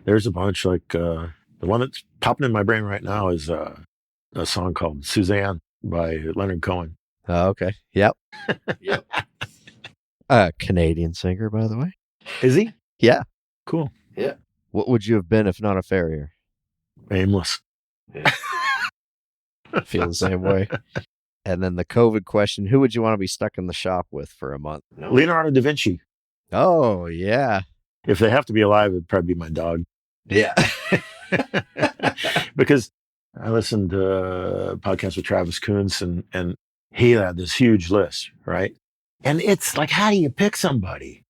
There's a bunch, like the one that's popping in my brain right now is a song called Suzanne by Leonard Cohen. Oh, okay. Yep. Canadian singer, by the way. Is he? Yeah. Cool. Yeah. What would you have been if not a farrier? Aimless. Yeah. Feel the same way. And then the COVID question, who would you want to be stuck in the shop with for a month? Leonardo da Vinci. Oh, yeah. If they have to be alive, it'd probably be my dog. Yeah. Because I listened to a podcast with Travis Kuntz and he had this huge list, right? And it's like, how do you pick somebody?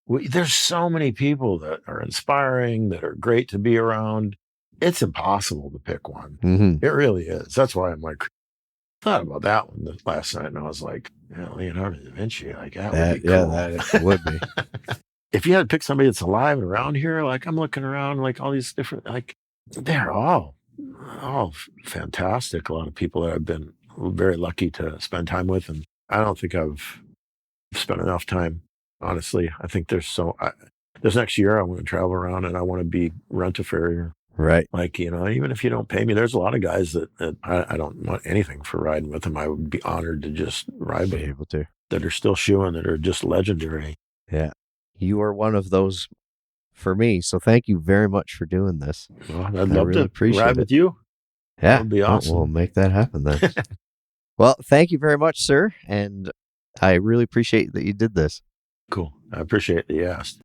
There's so many people that are inspiring, that are great to be around. It's impossible to pick one. Mm-hmm. It really is. That's why I'm like, thought about that one last night, and I was like, Leonardo da Vinci, like that would be cool. Yeah, that would be. If you had to pick somebody that's alive and around here, like I'm looking around, like all these different, like they're all fantastic. A lot of people that I've been very lucky to spend time with, and I don't think I've spent enough time. Honestly, I think this next year I want to travel around and I want to rent a farrier. Right. Like, even if you don't pay me, there's a lot of guys that I don't want anything for riding with them. I would be honored to just ride with able to. That are still shoeing, that are just legendary. Yeah. You are one of those for me. So thank you very much for doing this. Well, I'd love really to appreciate ride with you. Yeah. That would be awesome. We'll make that happen then. Well, thank you very much, sir. And I really appreciate that you did this. Cool. I appreciate that you asked.